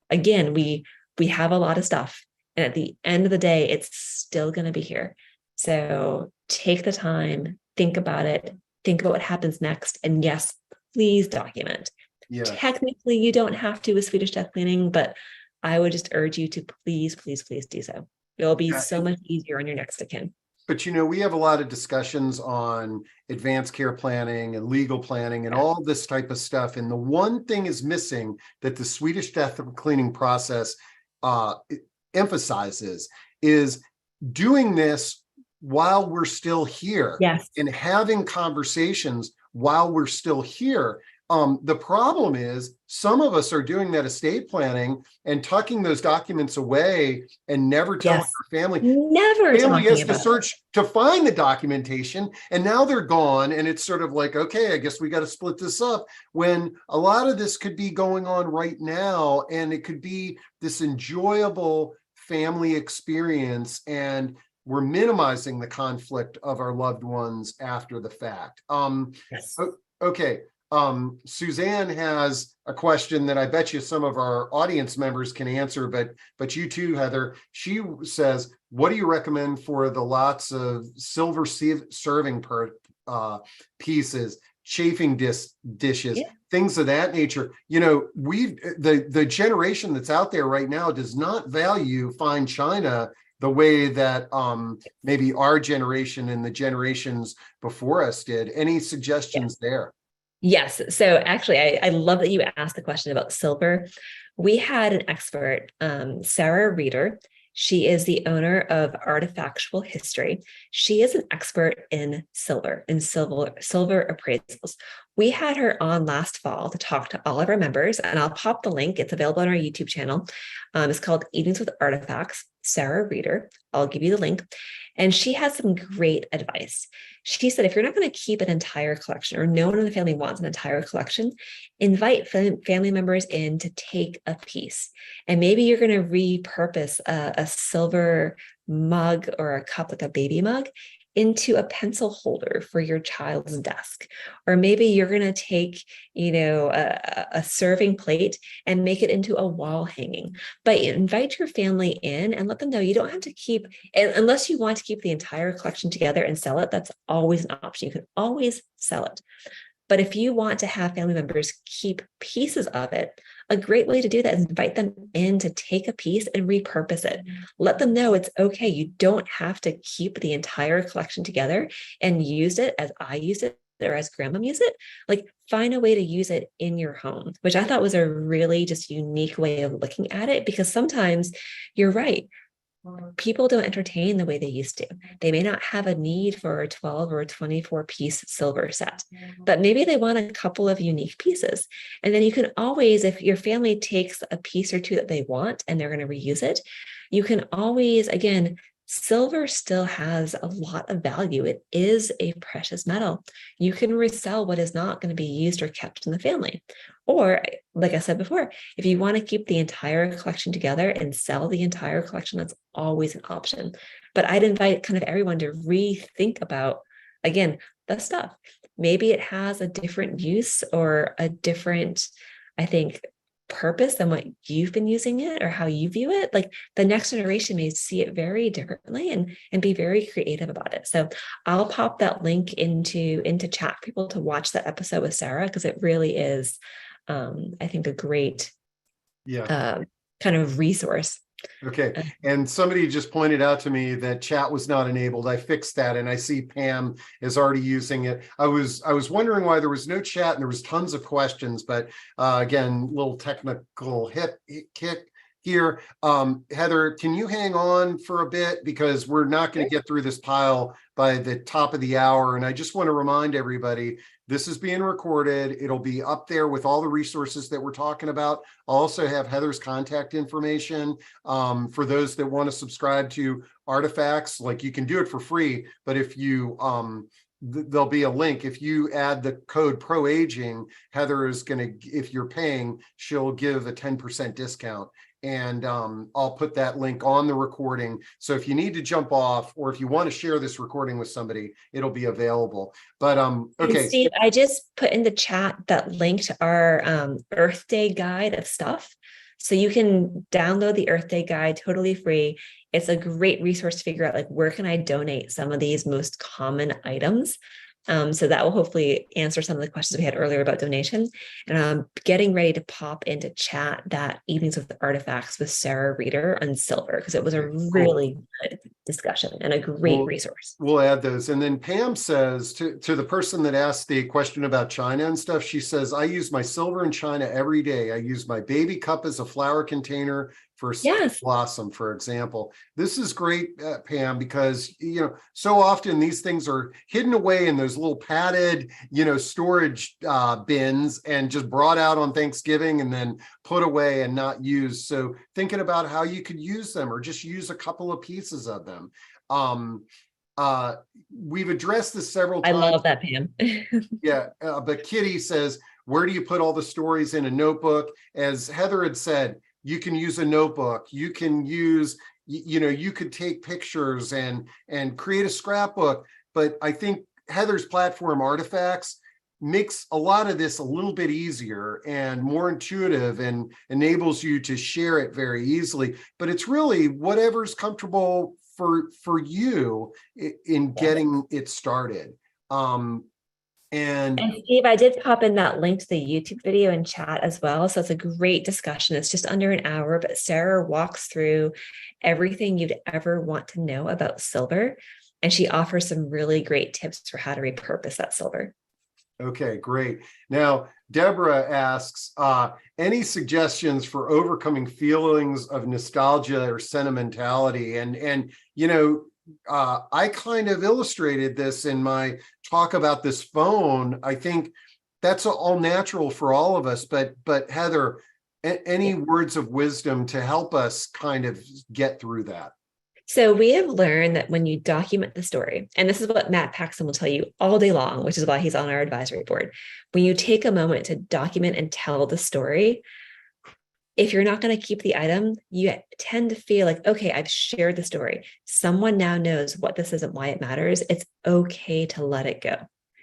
Again, we have a lot of stuff. And at the end of the day, it's still going to be here. So take the time, think about it, think about what happens next. And yes, please document. Yeah. Technically, you don't have to with Swedish death cleaning, but I would just urge you to please, please, please do so. It'll be so much easier on your next of kin. But, we have a lot of discussions on advanced care planning and legal planning and all this type of stuff. And the one thing is missing that the Swedish death cleaning process emphasizes is doing this while we're still here. Yes. And having conversations while we're still here. The problem is some of us are doing that estate planning and tucking those documents away and never telling our family. Family has to search to find the documentation, and now they're gone. And it's sort of like, okay, I guess we got to split this up, when a lot of this could be going on right now, and it could be this enjoyable family experience, and we're minimizing the conflict of our loved ones after the fact. Okay. Suzanne has a question that I bet you some of our audience members can answer, but you too, Heather. She says, what do you recommend for the lots of silver serving pieces, chafing dishes, things of that nature? The generation that's out there right now does not value fine china the way that maybe our generation and the generations before us did. Any suggestions there? Yes. So actually, I love that you asked the question about silver. We had an expert, Sarah Reeder. She is the owner of Artifactual History. She is an expert in silver appraisals. We had her on last fall to talk to all of our members, and I'll pop the link. It's available on our YouTube channel. It's called Evenings with Artifacts, Sarah Reeder. I'll give you the link. And she has some great advice. She said, if you're not going to keep an entire collection, or no one in the family wants an entire collection, invite family members in to take a piece. And maybe you're going to repurpose a silver mug or a cup, like a baby mug, into a pencil holder for your child's desk. Or maybe you're going to take, a serving plate and make it into a wall hanging. But invite your family in and let them know you don't have to keep, unless you want to keep the entire collection together and sell it, that's always an option. You can always sell it. But if you want to have family members keep pieces of it, a great way to do that is invite them in to take a piece and repurpose it. Let them know it's okay. You don't have to keep the entire collection together and use it as I used it or as grandma used it. Find a way to use it in your home, which I thought was a really just unique way of looking at it, because sometimes you're right. People don't entertain the way they used to. They may not have a need for a 12 or a 24 piece silver set, but maybe they want a couple of unique pieces. And then you can always, if your family takes a piece or two that they want and they're going to reuse it, you can always, again, silver still has a lot of value. It is a precious metal. You can resell what is not going to be used or kept in the family. Or, like I said before, if you want to keep the entire collection together and sell the entire collection, that's always an option. But I'd invite kind of everyone to rethink about, again, the stuff. Maybe it has a different use or a different, I think, purpose than what you've been using it or how you view it. Like the next generation may see it very differently and be very creative about it. So I'll pop that link into chat for people to watch that episode with Sarah, because it really is I think a great kind of resource. Okay. And somebody just pointed out to me that chat was not enabled. I fixed that, and I see Pam is already using it. I was wondering why there was no chat and there was tons of questions, but again, little technical kick here. Heather, can you hang on for a bit, because we're not going to get through this pile by the top of the hour. And I just want to remind everybody, this is being recorded. It'll be up there with all the resources that we're talking about. I'll also have Heather's contact information for those that want to subscribe to Artifacts. Like, you can do it for free, but if you there'll be a link. If you add the code ProAging, Heather is going to, if you're paying, she'll give a 10% discount. And I'll put that link on the recording. So if you need to jump off, or if you want to share this recording with somebody, it'll be available. But okay. And Steve, I just put in the chat that link to our Earth Day guide of stuff. So you can download the Earth Day guide totally free. It's a great resource to figure out, like, where can I donate some of these most common items? So that will hopefully answer some of the questions we had earlier about donation. And I'm getting ready to pop into chat that Evenings with Artifacts with Sarah Reeder on silver, because it was a really good discussion and a great resource. We'll add those. And then Pam says to the person that asked the question about China and stuff, she says, I use my silver in China every day. I use my baby cup as a flower container for blossom, for example. This is great, Pam, because, you know, so often these things are hidden away in those little padded, you know, storage bins, and just brought out on Thanksgiving and then put away and not used. So thinking about how you could use them, or just use a couple of pieces of them. We've addressed this several times. I love that, Pam. Yeah, but Kitty says, where do you put all the stories in a notebook? As Heather had said, you can use a notebook. You can use, you know, you could take pictures and create a scrapbook. But I think Heather's platform, Artifacts, makes a lot of this a little bit easier and more intuitive, and enables you to share it very easily. But it's really whatever's comfortable for you in getting it started. And Steve, I did pop in that link to the YouTube video in chat as well. So it's a great discussion. It's just under an hour, but Sarah walks through everything you'd ever want to know about silver. And she offers some really great tips for how to repurpose that silver. Okay, great. Now, Deborah asks, any suggestions for overcoming feelings of nostalgia or sentimentality? And you know, I kind of illustrated this in my talk about this phone. I think that's all natural for all of us, but Heather, any words of wisdom to help us kind of get through that? So we have learned that when you document the story, and this is what Matt Paxton will tell you all day long, which is why he's on our advisory board, when you take a moment to document and tell the story, if you're not going to keep the item, you tend to feel like, okay, I've shared the story. Someone now knows what this is and why it matters. It's okay to let it go.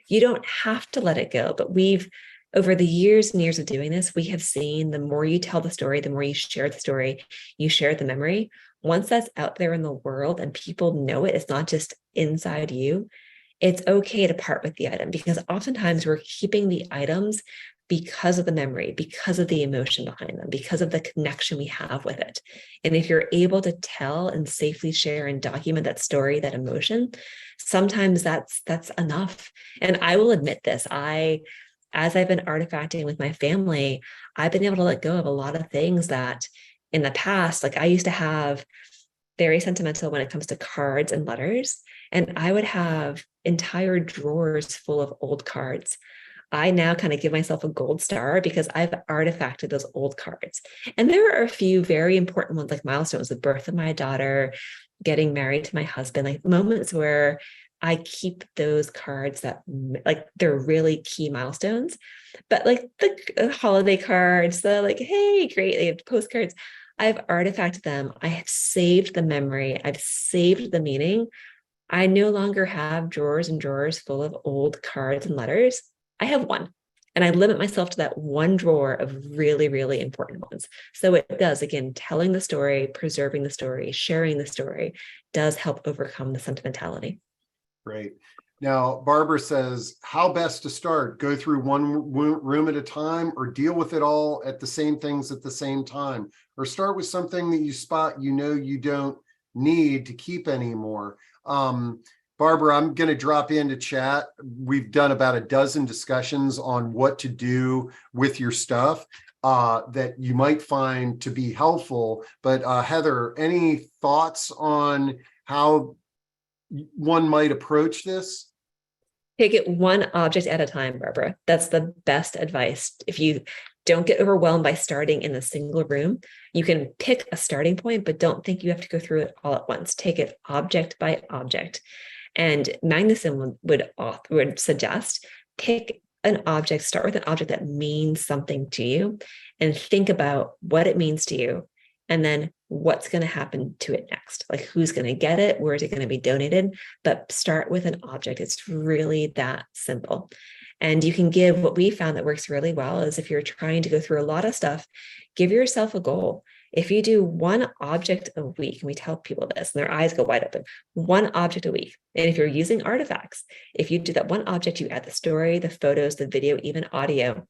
You don't have to let it go, but over the years and years of doing this, we have seen the more you tell the story, the more you share the story, you share the memory. Once that's out there in the world and people know it, it's not just inside you, it's okay to part with the item, because oftentimes we're keeping the items because of the memory, because of the emotion behind them, because of the connection we have with it. And if you're able to tell and safely share and document that story, that emotion, sometimes that's enough. And I will admit this, as I've been artifacting with my family, I've been able to let go of a lot of things that in the past, like I used to have very sentimental when it comes to cards and letters. And I would have entire drawers full of old cards. I now kind of give myself a gold star because I've artifacted those old cards. And there are a few very important ones, like milestones, the birth of my daughter, getting married to my husband, like moments where I keep those cards that like they're really key milestones. But like the holiday cards, the like, hey, great, they have postcards. I've artifacted them. I have saved the memory. I've saved the meaning. I no longer have drawers and drawers full of old cards and letters. I have one. And I limit myself to that one drawer of really, really important ones. So it does, again, telling the story, preserving the story, sharing the story does help overcome the sentimentality. Great. Now, Barbara says, how best to start? Go through one room at a time, or deal with it all at the same things at the same time, or start with something that you spot you don't need to keep anymore. Barbara, I'm going to drop into chat. We've done about a dozen discussions on what to do with your stuff that you might find to be helpful. But Heather, any thoughts on how one might approach this? Take it one object at a time, Barbara. That's the best advice. If you don't get overwhelmed by starting in a single room, you can pick a starting point, but don't think you have to go through it all at once. Take it object by object. And Magnuson would suggest pick an object, start with an object that means something to you, and think about what it means to you, and then what's going to happen to it next. Like, who's going to get it? Where is it going to be donated? But start with an object. It's really that simple. And you can give, what we found that works really well is if you're trying to go through a lot of stuff, give yourself a goal. If you do one object a week, and we tell people this and their eyes go wide open, one object a week. And if you're using Artifacts, if you do that one object, you add the story, the photos, the video, even audio,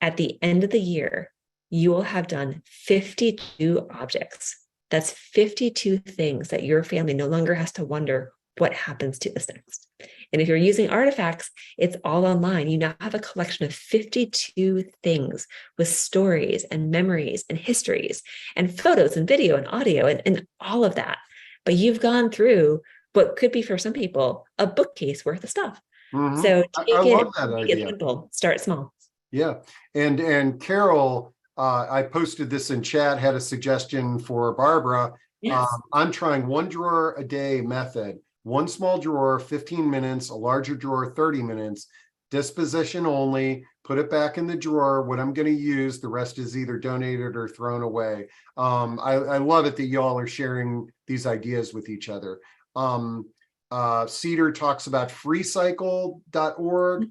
at the end of the year, you will have done 52 objects. That's 52 things that your family no longer has to wonder what happens to this next. And if you're using Artifacts, it's all online. You now have a collection of 52 things with stories and memories and histories and photos and video and audio and all of that. But you've gone through what could be for some people a bookcase worth of stuff. Mm-hmm. So I love that take idea. it simple, start small. Yeah. And Carol, I posted this in chat, had a suggestion for Barbara. Yes. I'm trying one drawer a day method. One small drawer, 15 minutes, a larger drawer, 30 minutes, disposition only, put it back in the drawer. What I'm going to use, the rest is either donated or thrown away. I love it that y'all are sharing these ideas with each other. Cedar talks about freecycle.org.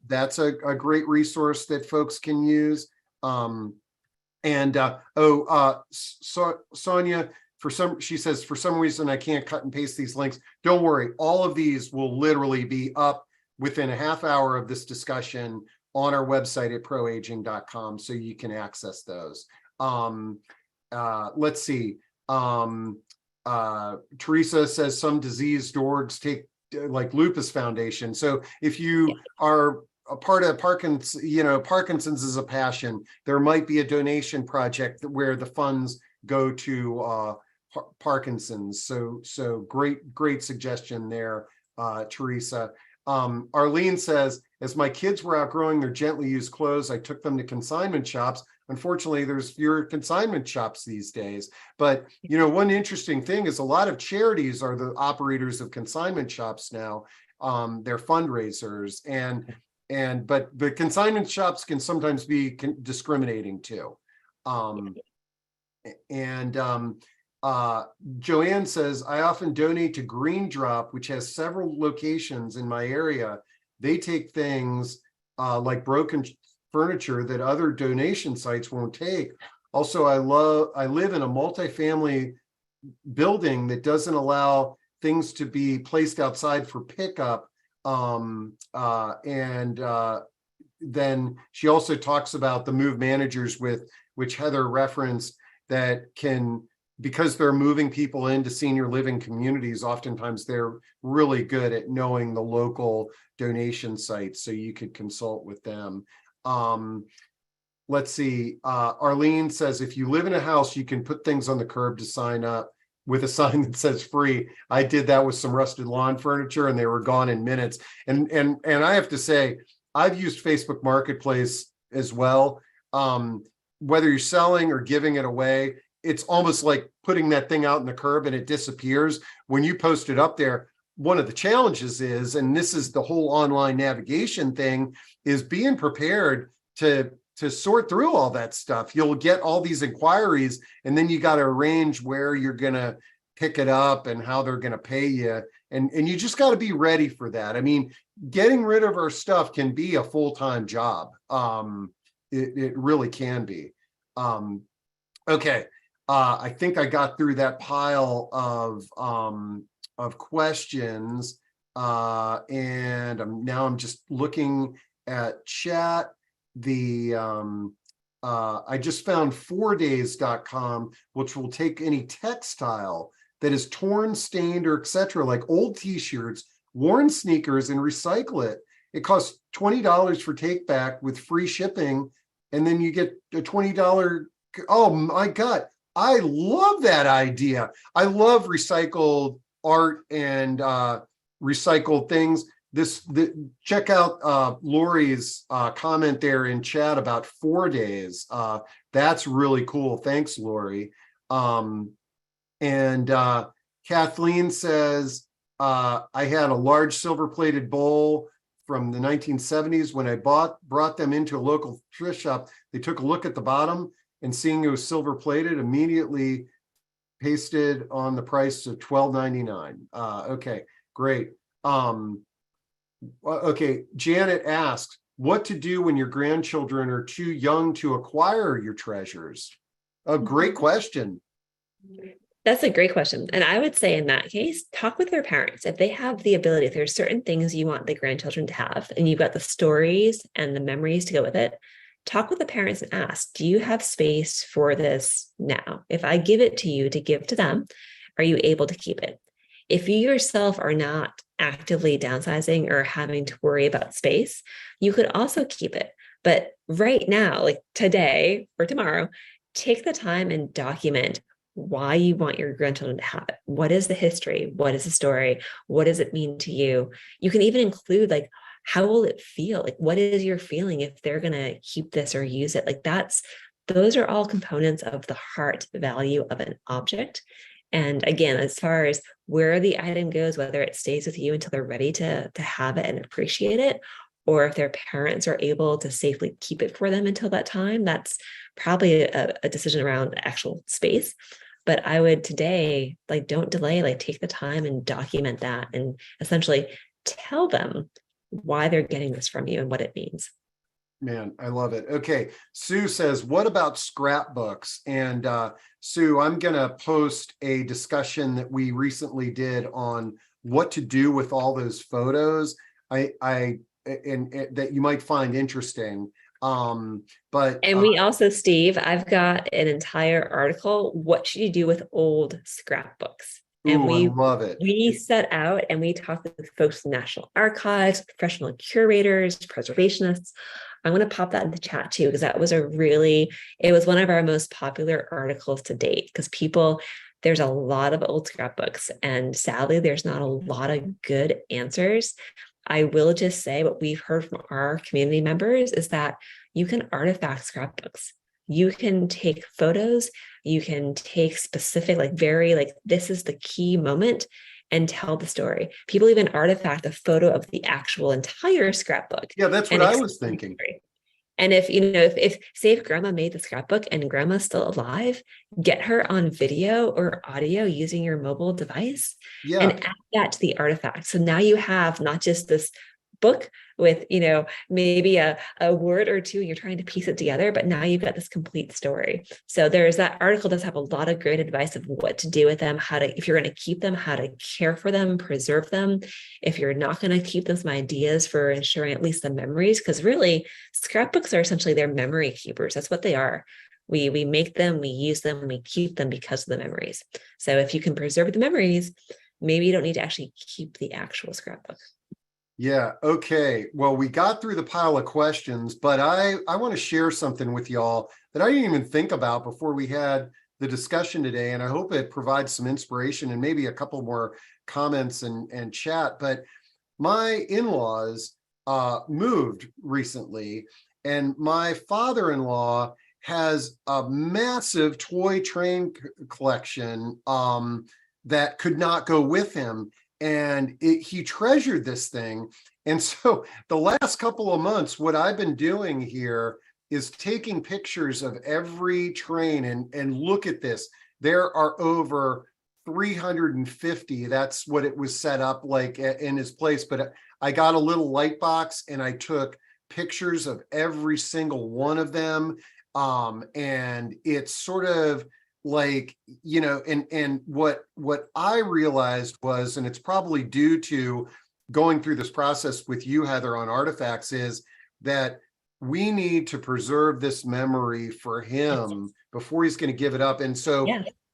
That's a great resource that folks can use. Sonia, she says, for some reason, I can't cut and paste these links. Don't worry. All of these will literally be up within a half hour of this discussion on our website at proaging.com, so you can access those. Let's see. Teresa says some diseased orgs take like Lupus Foundation. So if you are a part of Parkinson's is a passion, there might be a donation project where the funds go to Parkinson's. So great suggestion there, Teresa. Arlene says, as my kids were outgrowing their gently used clothes, I took them to consignment shops. Unfortunately, there's fewer consignment shops these days. But one interesting thing is a lot of charities are the operators of consignment shops now. They're fundraisers, but consignment shops can sometimes be discriminating too. Joanne says, I often donate to Green Drop, which has several locations in my area. They take things like broken furniture that other donation sites won't take. Also, I live in a multifamily building that doesn't allow things to be placed outside for pickup. Then she also talks about the move managers which Heather referenced, that can, because they're moving people into senior living communities, oftentimes they're really good at knowing the local donation sites, so you could consult with them. Let's see. Arlene says, if you live in a house, you can put things on the curb to sign up with a sign that says free. I did that with some rusted lawn furniture and they were gone in minutes. And I have to say, I've used Facebook Marketplace as well. Whether you're selling or giving it away, it's almost like putting that thing out in the curb and it disappears. When you post it up there, one of the challenges is, and this is the whole online navigation thing, is being prepared to sort through all that stuff. You'll get all these inquiries, and then you got to arrange where you're going to pick it up and how they're going to pay you. And you just got to be ready for that. I mean, getting rid of our stuff can be a full-time job. It really can be. Okay. I think I got through that pile of questions. And I'm just looking at chat. I just found 4days.com, which will take any textile that is torn, stained, or etc., like old t-shirts, worn sneakers, and recycle it. It costs $20 for take back with free shipping, and then you get a $20. Oh my God, I love that idea. I love recycled art and recycled things. Check out Lori's comment there in chat about 4 days. That's really cool. Thanks, Lori. And Kathleen says, I had a large silver-plated bowl from the 1970s. When I brought them into a local thrift shop, they took a look at the bottom, and seeing it was silver-plated, immediately pasted on the price of $12.99. Okay, great. Okay, Janet asks, what to do when your grandchildren are too young to acquire your treasures? A great question. That's a great question. And I would say in that case, talk with their parents. If they have the ability, if there's certain things you want the grandchildren to have, and you've got the stories and the memories to go with it, talk with the parents and ask, do you have space for this now? If I give it to you to give to them, are you able to keep it? If you yourself are not actively downsizing or having to worry about space, you could also keep it. But right now, like today or tomorrow, take the time and document why you want your grandchildren to have it. What is the history? What is the story? What does it mean to you? You can even include like, how will it feel? Like, what is your feeling if they're going to keep this or use it? Like those are all components of the heart value of an object. And again, as far as where the item goes, whether it stays with you until they're ready to have it and appreciate it, or if their parents are able to safely keep it for them until that time, that's probably a decision around actual space. But I would today, like, don't delay, like take the time and document that and essentially tell them why they're getting this from you and what it means. Man, I love it. Okay, Sue says, what about scrapbooks? And Sue, I'm going to post a discussion that we recently did on what to do with all those photos. And that you might find interesting. We also, Steve, I've got an entire article. What should you do with old scrapbooks? And I love it. We set out and we talked with folks from National Archives, professional curators, preservationists. I'm going to pop that in the chat too, because it was one of our most popular articles to date, because there's a lot of old scrapbooks, and sadly, there's not a lot of good answers. I will just say what we've heard from our community members is that you can artifact scrapbooks. You can take photos, you can take specific, this is the key moment, and tell the story. People even artifact a photo of the actual entire scrapbook. Yeah, that's what I was thinking. And if say if grandma made the scrapbook and grandma's still alive, get her on video or audio using your mobile device and add that to the artifact. So now you have not just this book with, maybe a word or two, you're trying to piece it together, but now you've got this complete story. So that article does have a lot of great advice of what to do with them, if you're going to keep them, how to care for them, preserve them. If you're not going to keep them, some ideas for ensuring at least the memories, because really scrapbooks are essentially their memory keepers. That's what they are. We make them, we use them, we keep them because of the memories. So if you can preserve the memories, maybe you don't need to actually keep the actual scrapbook. Yeah. Okay. Well, we got through the pile of questions, but I want to share something with y'all that I didn't even think about before we had the discussion today. And I hope it provides some inspiration and maybe a couple more comments and chat. But my in-laws moved recently, and my father-in-law has a massive toy train collection that could not go with him. And he treasured this thing. And so the last couple of months, what I've been doing here is taking pictures of every train, and look at this. There are over 350. That's what it was set up like in his place. But I got a little light box and I took pictures of every single one of them. And it's sort of like, and what I realized was, and it's probably due to going through this process with you, Heather, on Artifacts, is that we need to preserve this memory for him before he's going to give it up. And so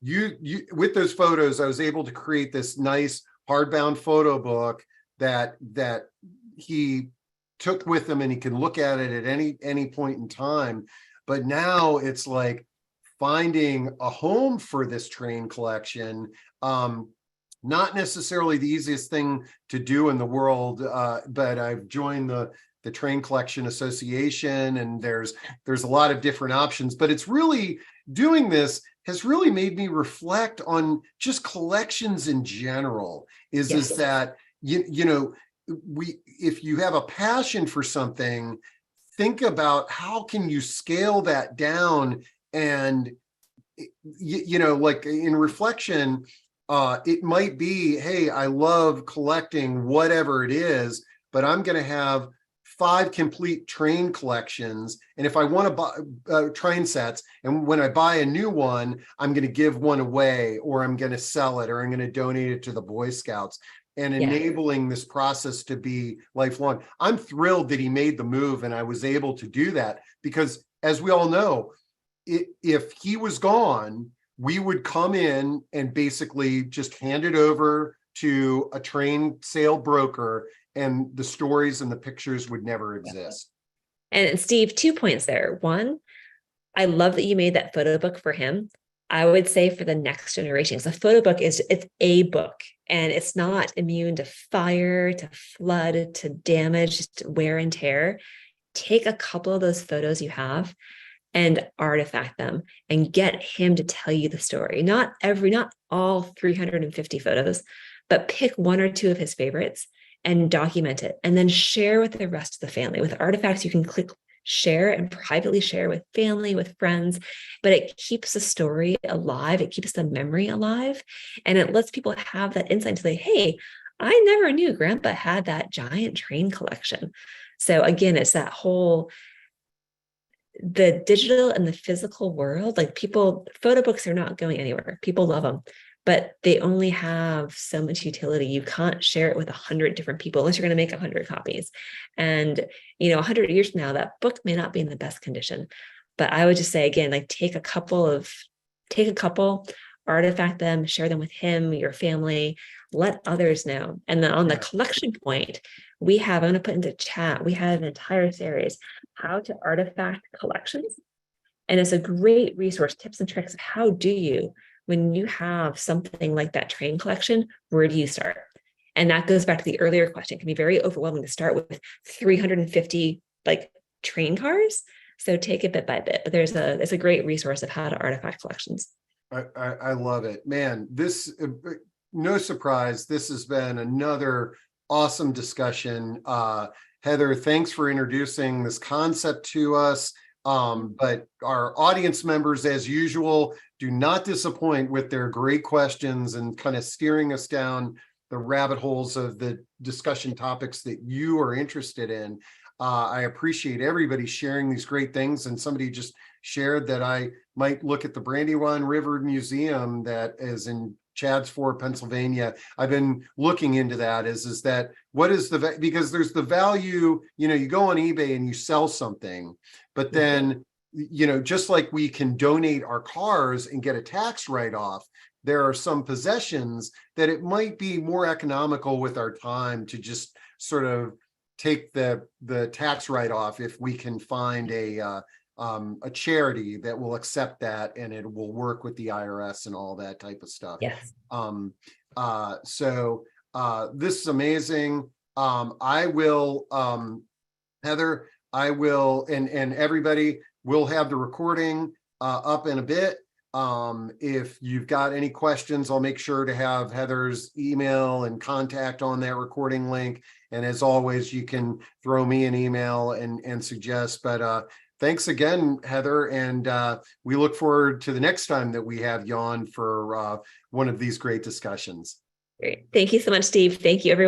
you with those photos, I was able to create this nice hardbound photo book that he took with him, and he can look at it at any point in time. But now it's like finding a home for this train collection. Not necessarily the easiest thing to do in the world, but I've joined the Train Collection Association, and there's a lot of different options. But it's really, doing this has really made me reflect on just collections in general. Is that if you have a passion for something, think about how can you scale that down. And like in reflection, it might be, hey, I love collecting whatever it is, but I'm going to have 5 complete train collections. And if I want to buy train sets, and when I buy a new one, I'm going to give one away, or I'm going to sell it, or I'm going to donate it to the Boy Scouts, and enabling this process to be lifelong. I'm thrilled that he made the move and I was able to do that, because as we all know, if he was gone, we would come in and basically just hand it over to a train sale broker, and the stories and the pictures would never exist. And Steve, 2 points there. One, I love that you made that photo book for him. I would say for the next generation, so a photo book it's a book, and it's not immune to fire, to flood, to damage, to wear and tear. Take a couple of those photos you have and artifact them and get him to tell you the story. Not all 350 photos, but pick 1 or 2 of his favorites and document it, and then share with the rest of the family. With Artifacts, you can click share and privately share with family, with friends, but it keeps the story alive. It keeps the memory alive, and it lets people have that insight to say, hey, I never knew Grandpa had that giant train collection. So again, it's that whole, the digital and the physical world, like photo books are not going anywhere. People love them, but they only have so much utility. You can't share it with 100 different people unless you're going to make 100 copies. And, 100 years from now, that book may not be in the best condition. But I would just say, again, like take a couple, artifact them, share them with him, your family, let others know. And then on the collection point, I'm going to put into chat, we have an entire series, how to artifact collections. And it's a great resource, tips and tricks. How do you, when you have something like that train collection, where do you start? And that goes back to the earlier question. It can be very overwhelming to start with 350 like train cars. So take it bit by bit. But it's a great resource of how to artifact collections. I love it, man. This, no surprise, this has been another awesome discussion. Heather, thanks for introducing this concept to us. But our audience members, as usual, do not disappoint with their great questions and kind of steering us down the rabbit holes of the discussion topics that you are interested in. I appreciate everybody sharing these great things. And somebody just shared that I might look at the Brandywine River Museum that is in Chadds Ford, Pennsylvania. I've been looking into that. Is that what is because there's the value, you go on eBay and you sell something, but then, just like we can donate our cars and get a tax write-off, there are some possessions that it might be more economical with our time to just sort of take the tax write-off if we can find a charity that will accept that and it will work with the IRS and all that type of stuff. Yes. So this is amazing. I will, Heather, I will, and everybody will have the recording up in a bit. If you've got any questions, I'll make sure to have Heather's email and contact on that recording link. And as always, you can throw me an email and suggest, but thanks again, Heather. And we look forward to the next time that we have you on for one of these great discussions. Great. Thank you so much, Steve. Thank you, everyone.